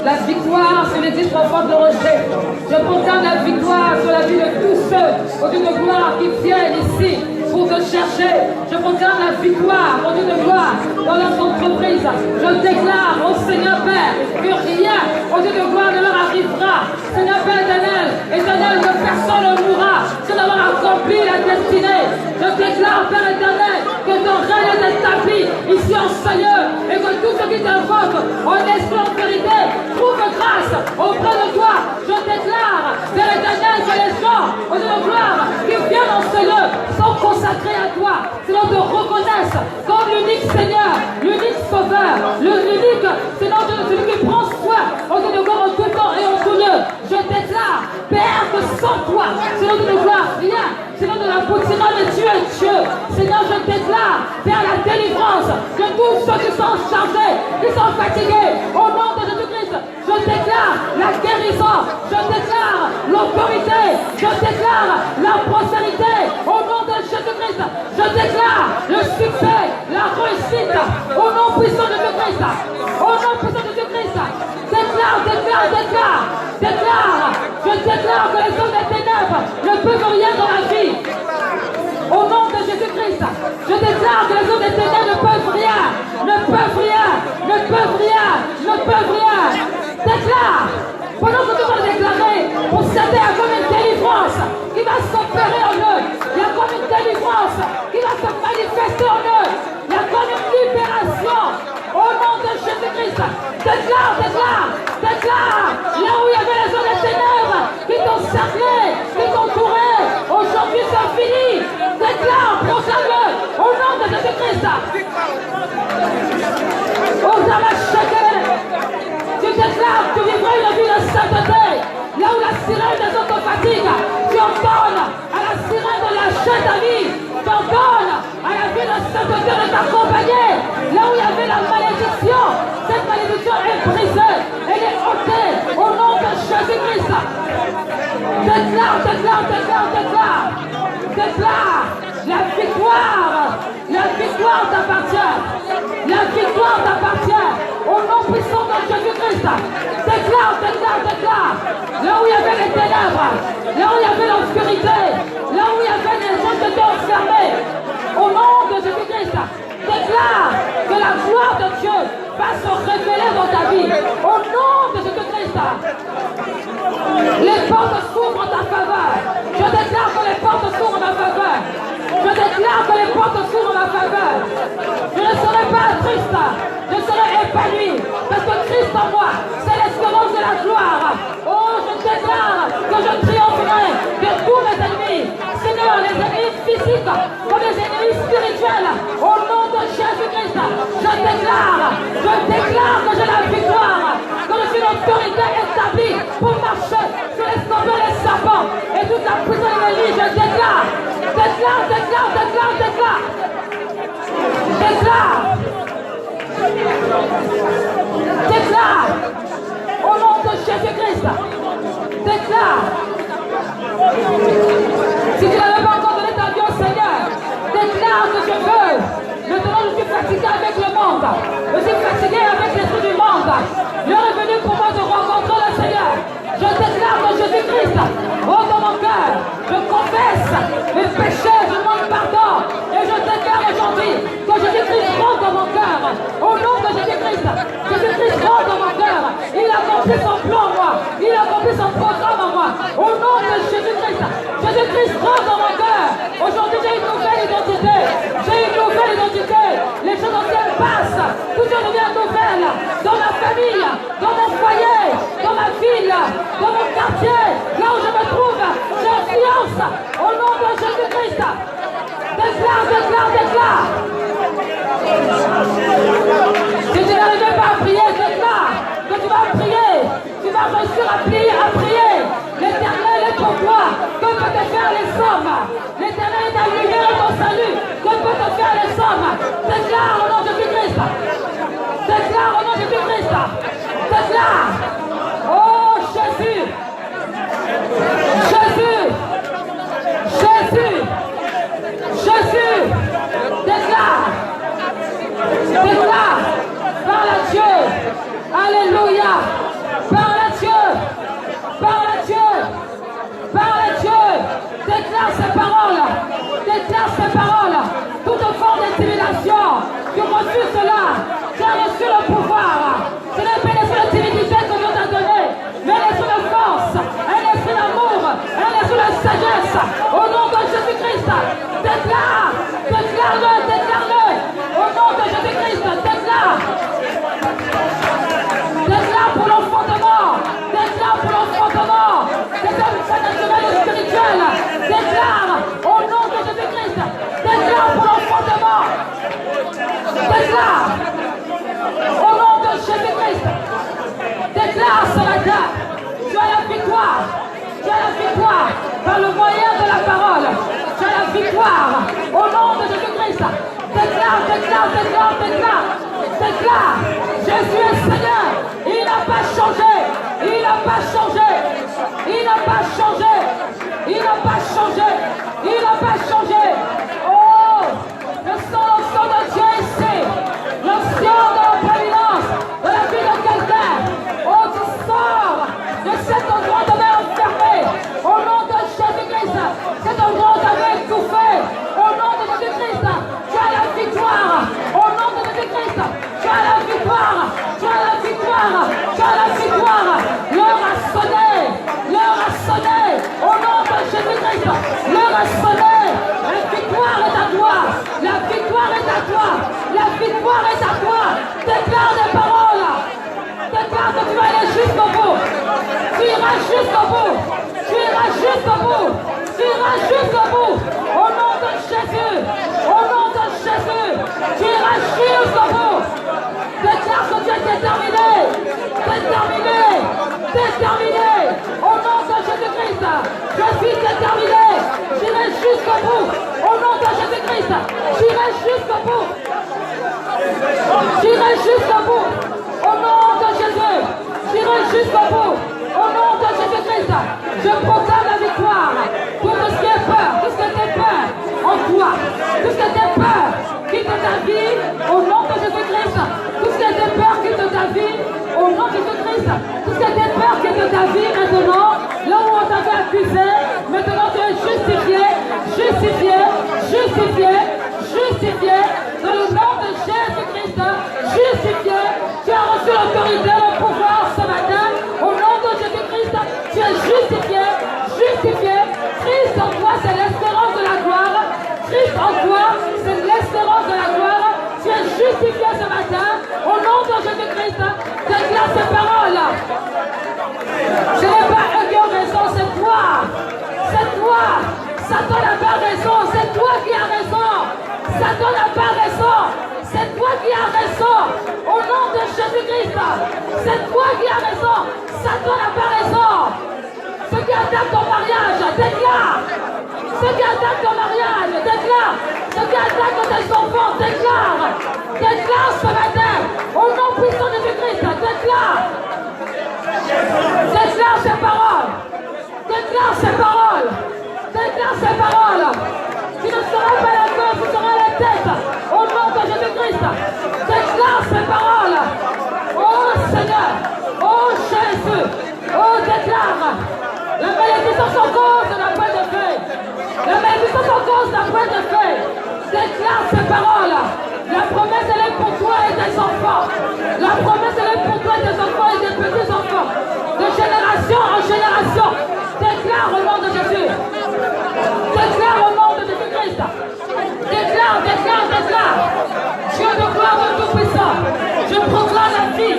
La victoire sur les 10 forces de rejet. Je proclame la victoire sur la vie de tous ceux au Dieu de gloire qui viennent ici pour te chercher. Je proclame la victoire au Dieu de gloire dans leurs entreprises. Je déclare au Seigneur Père que rien au Dieu de gloire ne leur arrivera. Seigneur Père éternel, éternel, que personne ne mourra sans avoir accompli la destinée. Je déclare, Père éternel, que ton règne est établi ici en Seigneur et que tout ce qui t'invoque en esprit, en vérité, trouve grâce auprès de toi. Je déclare, Père éternel, que les gens au Dieu de gloire qui viennent en Seigneur sont consacrés à toi. Seigneur, te reconnaissent comme l'unique Seigneur, l'unique Sauveur, l'unique Seigneur, celui qui prend soin au Dieu de gloire en tout temps et en tout lieu. Je déclare, Père, que sans toi, Seigneur de gloire, rien, Seigneur de la bouche, Seigneur, mais tu es Dieu. Seigneur, je déclare, Père, la délivrance de tous ceux qui sont chargés, qui sont fatigués, au nom de Jésus-Christ. Je déclare la guérison, je déclare l'autorité, je déclare la prospérité, au nom de Jésus-Christ. Je déclare le succès, la réussite, au nom puissant de Jésus-Christ. Au nom puissant de Jésus-Christ. Déclare, déclare, déclare, déclare. Je déclare que les hommes des ténèbres ne peuvent rien dans la vie. Au nom de Jésus-Christ, je déclare que les hommes des ténèbres ne peuvent rien, ne peuvent rien, ne peuvent rien, ne peuvent rien. Déclare. Pendant que tu vas déclarer, pour s'aider à comme une délivrance qui va s'opérer en eux. Il y a comme une délivrance qui va se manifester en eux. Il y a comme une libération. Au nom de Jésus-Christ. Déclare, déclare, déclare. Là où il y avait les hommes des ténèbres qui t'ont cerclé, qui t'ont entouré. Aujourd'hui c'est fini. Déclare, proclame-le. Au nom de Jésus-Christ. Au tu déclares que tu vivras une vie de sainteté. Là où la sirène des autres fatigue, tu en donnes à la sirène de la jeune amie. Tu en donnes à la vie de sainteté de t'accompagner. Là où il y avait la malédiction, cette malédiction est brisée. Elle est ôtée au nom de Jésus-Christ. Déclare, déclare, déclare, déclare. Déclare la victoire t'appartient. La victoire t'appartient. Au nom puissant de Jésus-Christ. Déclare, déclare, déclare. Là où il y avait les ténèbres, là où il y avait l'obscurité, là où il y avait les gens qui étaient enfermés. Au nom de Jésus-Christ. Déclare que la gloire de Dieu va se révéler dans ta vie. Au nom de Jésus-Christ. Les portes s'ouvrent en ta faveur. Je déclare que les portes s'ouvrent en ma faveur. Je déclare que les portes s'ouvrent en ma faveur. Je ne serai pas triste. Je serai épanoui. Parce que Christ en moi, c'est l'espérance de la gloire. Oh, je déclare que je triompherai de tous mes ennemis. Seigneur, les ennemis physiques comme les ennemis spirituels. Au nom de Jésus-Christ, je déclare que j'ai la victoire. Que je suis l'autorité établie pour marcher sur les scorpions et les serpents. Et toute la puissance de l'ennemi, je déclare. Déclare, déclare, déclare, déclare. Déclare. Déclare. Au nom de Jésus-Christ. Déclare. Si tu n'avais pas encore donné ta vie au Seigneur, déclare que je veux. Maintenant, je suis fatigué avec le monde. Je suis fatigué avec l'esprit du monde. L'heure est venue pour moi de rencontrer le Seigneur. Je déclare que Jésus-Christ rentre dans mon cœur. Je confesse mes péchés, je demande pardon. Et je déclare aujourd'hui que Jésus-Christ rentre dans mon cœur. Au nom de Jésus-Christ, Jésus-Christ rentre dans mon cœur. Il a accompli son plan en moi. Il a accompli son programme en moi. Au nom de Jésus-Christ, Jésus-Christ rentre dans mon cœur. Aujourd'hui, j'ai une nouvelle identité. J'ai une nouvelle identité. Les choses anciennes passent. Tout ça devient nouvelle. Dans ma famille, dans mon foyer, dans ma ville, dans mon quartier, là où je me trouve, j'ai confiance au nom de Jésus-Christ. Alléluia. Parle à Dieu. Parle à Dieu. Parle à Dieu. Déclare ses paroles. Déclare ses paroles. Toute forme d'intimidation. Tu refuses cela. Tu as reçu le pouvoir. Ce n'est pas l'esprit de timidité que Dieu t'a donné, mais l'esprit de force, un esprit d'amour, un esprit de sagesse. Au nom de Jésus-Christ, déclare. Déclare-le, déclare-le. Au nom de Jésus-Christ, déclare. Déclare pour l'enfantement. Déclare pour l'enfantement. C'est naturel et spirituel. Déclare au nom de Jésus-Christ. Déclare pour l'enfantement. Déclare au nom de Jésus-Christ. Déclare ce matin. Tu as la victoire. Tu as la victoire par le moyen de la parole. Tu as la victoire au nom de Jésus-Christ. Déclare, déclare, déclare, déclare. Déclare. Jésus est Seigneur. Il n'a pas changé. Il n'a pas changé. Il n'a pas changé. Il n'a pas changé. Il n'a pas changé. Oh, le sang de Dieu ici. Le sang de la providence de la vie de quelqu'un. Oh, tu sors de cet endroit de mer enfermé. Au nom de Jésus-Christ. Cet endroit de mer étouffé. Au nom de Jésus-Christ. Tu as la victoire. Au nom de Jésus-Christ. Tu as la victoire. Tu as la victoire. Tu as la victoire. L'heure a sonné. L'heure a sonné. Au nom de Jésus-Christ. L'heure a sonné. La victoire est à toi. La victoire est à toi. La victoire est à toi. Déclare des paroles. Déclare que tu vas aller jusqu'au bout. Tu iras jusqu'au bout. Tu iras jusqu'au bout. Tu iras jusqu'au bout. Au nom de Jésus. Au nom de Jésus. Tu iras jusqu'au bout. Déclare que tu es déterminé. Déterminé. Déterminé. Au nom de Jésus-Christ. Je suis déterminé. J'irai jusqu'au bout. Au nom de Jésus-Christ. J'irai jusqu'au bout. J'irai jusqu'au bout. Au nom de Jésus. J'irai jusqu'au bout. Au nom de Jésus-Christ. Je proclame la victoire. Pour tout ce qui est peur. Tout ce qui était peur en toi. Tout ce qui était peur. Quitte ta vie. Au nom de Jésus-Christ. Tout ce qui était peur. Quitte ta vie. Au nom de Jésus-Christ. Tout ce qui était peur. Quitte ta vie maintenant. Là où on t'avait accusé. Maintenant tu es justifié. Justifié. Justifié. Justifié. Dans le nom de Jésus-Christ. Justifié. Tu as reçu l'autorité, le pouvoir ce matin. Au nom de Jésus-Christ. Tu es justifié. Justifié. Christ en toi, c'est l'espérance de la gloire. Christ en toi, c'est l'espérance de la gloire. Tu es justifié ce matin. Au nom de Jésus-Christ. Déclare ces paroles. Ce n'est pas eux qui ont raison, c'est toi. C'est toi. Satan n'a pas raison, c'est toi qui as raison. Satan n'a pas raison, c'est toi qui as raison. Au nom de Jésus-Christ, c'est toi qui as raison. Satan n'a pas raison. Ceux qui attaquent ton mariage, déclare. Ceux qui attaquent ton mariage, déclare. Ceux qui attaquent tes enfants, déclare. Déclare ce matin. Au nom puissant de Jésus-Christ, déclare. Déclare ces paroles. Déclare ces paroles. Déclare ces paroles. Tu ne seras pas la queue, tu seras la tête. Au nom de Jésus-Christ. Déclare ces paroles. Oh Seigneur. Oh Jésus. Oh déclare. La malédiction sans cause n'a pas de fait. La malédiction sans cause n'a pas de fait. Déclare ces paroles. La promesse elle est pour toi et tes enfants. La promesse elle est pour toi et tes enfants et tes petits-enfants. De génération en génération. Déclare au nom de Jésus. Déclare au nom de Jésus-Christ. Déclare, déclare, déclare. Dieu de gloire de tout-puissant. Je proclame la vie.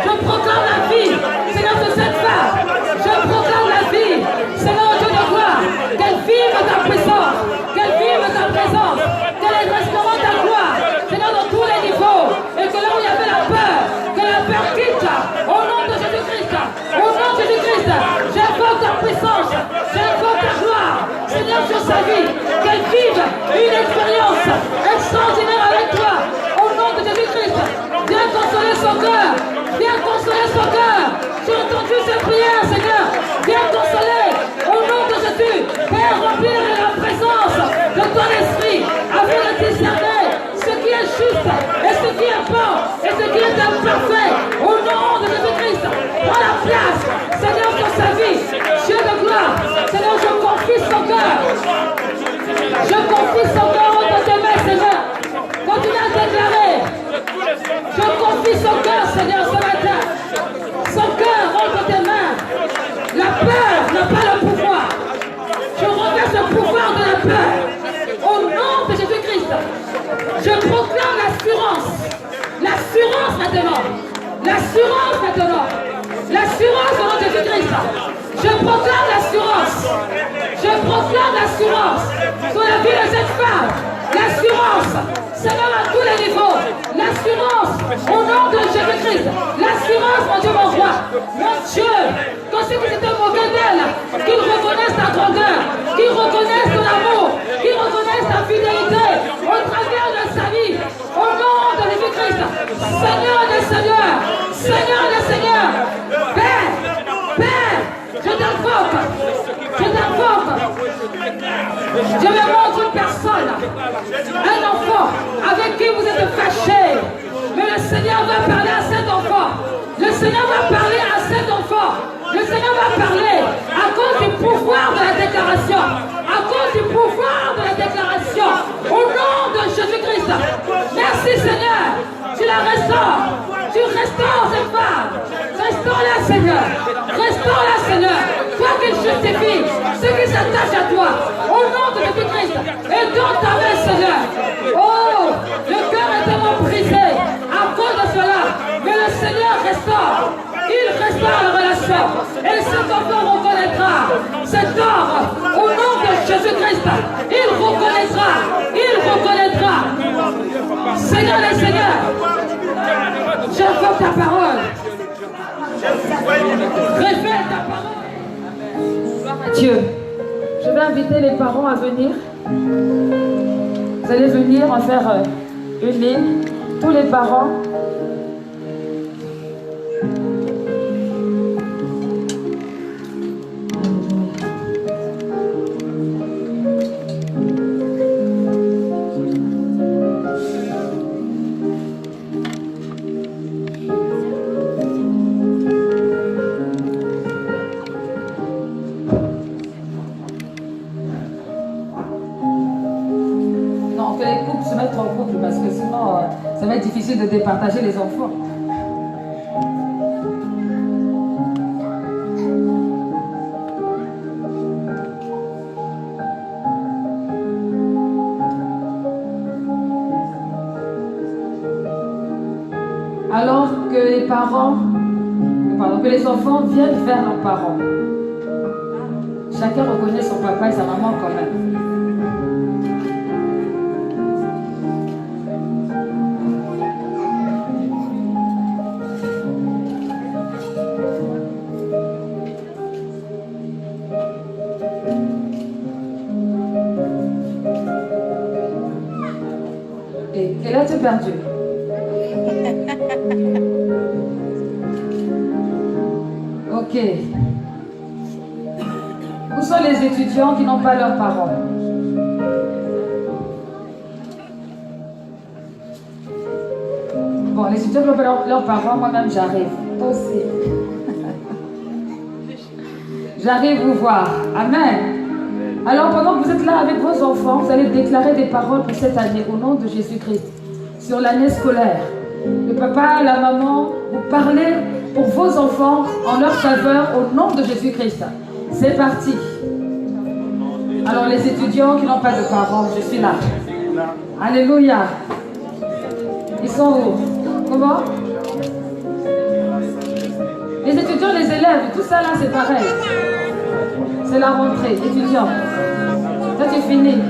Je proclame la vie. Seigneur de cette femme. Je proclame la vie. Seigneur Dieu de gloire. Qu'elle vive ta puissance. Qu'elle vive ta présence. Qu'elle restaure ta gloire. Seigneur, dans tous les niveaux. Et que là où il y avait la peur, que la L'assurance maintenant. L'assurance au nom de Jésus-Christ. Je proclame l'assurance. Je proclame l'assurance sur la vie de cette femme. L'assurance, Seigneur, à tous les niveaux. L'assurance au nom de Jésus-Christ. L'assurance, mon Dieu, mon roi. Mon Dieu, quand si vous êtes moqué d'elle, qu'il reconnaisse ta grandeur, qu'il reconnaisse ton amour, qu'il reconnaisse ta fidélité au travers de sa vie. Au nom de Jésus-Christ. Seigneur des Seigneurs. Seigneur des Seigneurs. Père, Père, je t'invoque. Je t'invoque. Je me montre une personne, un enfant avec qui vous êtes fâchés. Mais le Seigneur va parler à cet enfant. Le Seigneur va parler à cet enfant. Le Seigneur va parler à cause du pouvoir de la déclaration. À cause du pouvoir de la déclaration. Au nom de Jésus-Christ. Merci Seigneur. Tu la restaures. Tu restaures cette femme. Restaure-la Seigneur. Restaure-la Seigneur. Toi qui justifies ceux qui s'attachent à toi. Au nom de Jésus-Christ. Et dans ta main Seigneur. Oh, le cœur est tellement brisé à cause de cela. Mais le Seigneur restaure. Il restaure la relation. Et cet enfant reconnaîtra cet homme au nom de Jésus-Christ. Il reconnaîtra. Il reconnaîtra. Seigneur les Seigneurs. J'invoque ta parole. Révèle ta parole. Gloire à Dieu. Je vais inviter les parents à venir. Vous allez venir en faire une ligne. Tous les parents. Ça va être difficile de départager les enfants. Alors que les parents, que les enfants viennent vers leurs parents. Chacun reconnaît son papa et sa maman quand même. Et là, tu es perdu. Ok. Où sont les étudiants qui n'ont pas leurs parents? Bon, les étudiants qui n'ont pas leurs parents, moi-même j'arrive. Toi aussi. J'arrive vous voir. Amen. Alors pendant que vous êtes là avec vos enfants, vous allez déclarer des paroles pour cette année au nom de Jésus-Christ. Sur l'année scolaire. Le papa, la maman, vous parlez pour vos enfants en leur faveur au nom de Jésus-Christ. C'est parti. Alors les étudiants qui n'ont pas de parents, je suis là. Alléluia. Ils sont où? Comment? Les étudiants, les élèves, tout ça là c'est pareil. C'est la rentrée, étudiant. Toi tu finis.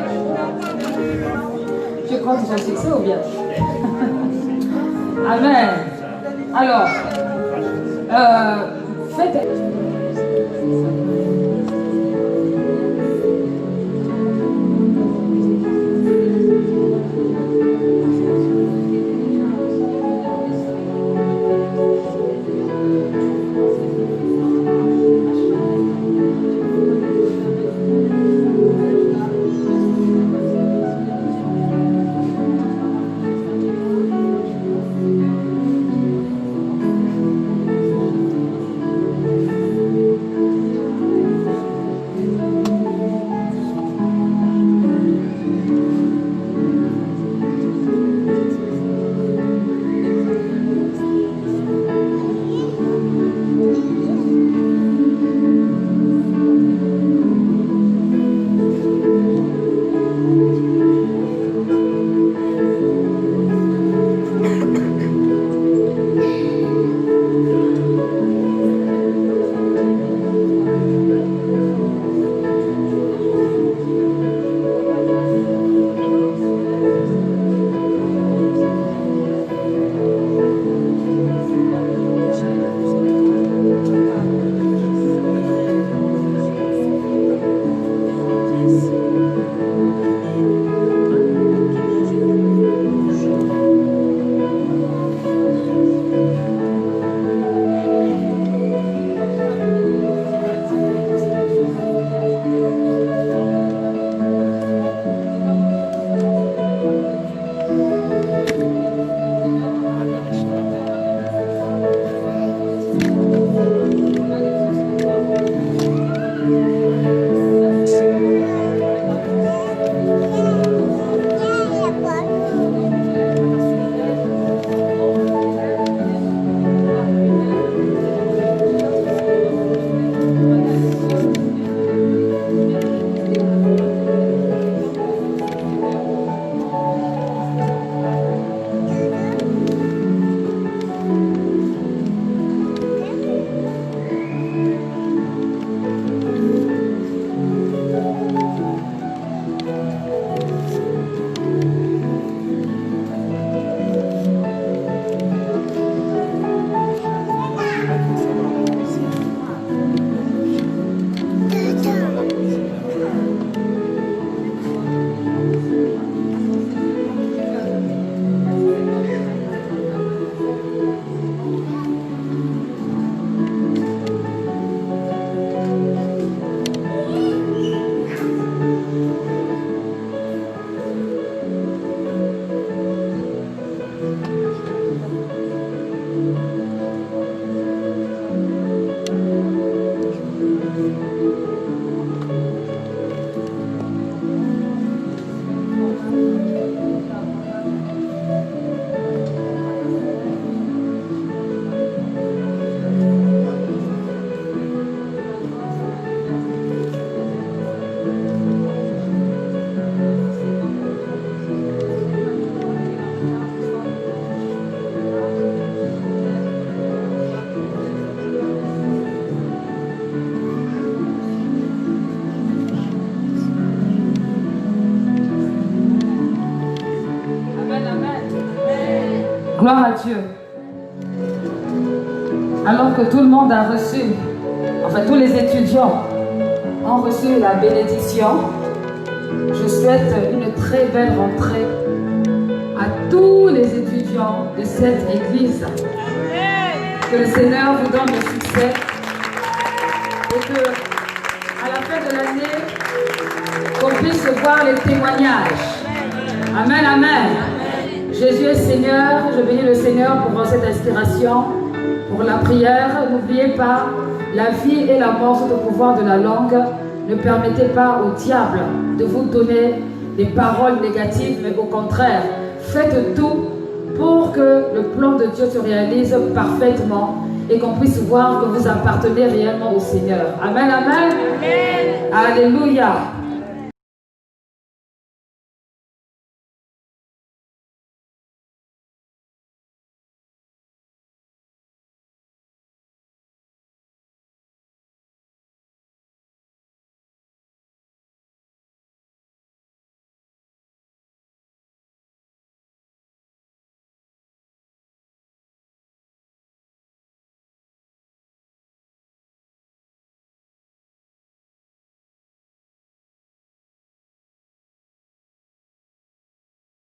Tu crois que j'ai un succès ou bien? Amen. Alors, faites... Gloire à Dieu. Alors que tout le monde a reçu, enfin tous les étudiants ont reçu la bénédiction, je souhaite une très belle rentrée à tous les étudiants de cette église. Que le Seigneur vous donne le succès et que à la fin de l'année, qu'on puisse voir les témoignages. Amen, amen. Jésus est Seigneur, je bénis le Seigneur pour cette inspiration, pour la prière. N'oubliez pas, la vie et la mort sont au pouvoir de la langue. Ne permettez pas au diable de vous donner des paroles négatives, mais au contraire, faites tout pour que le plan de Dieu se réalise parfaitement et qu'on puisse voir que vous appartenez réellement au Seigneur. Amen, amen. Amen. Alléluia.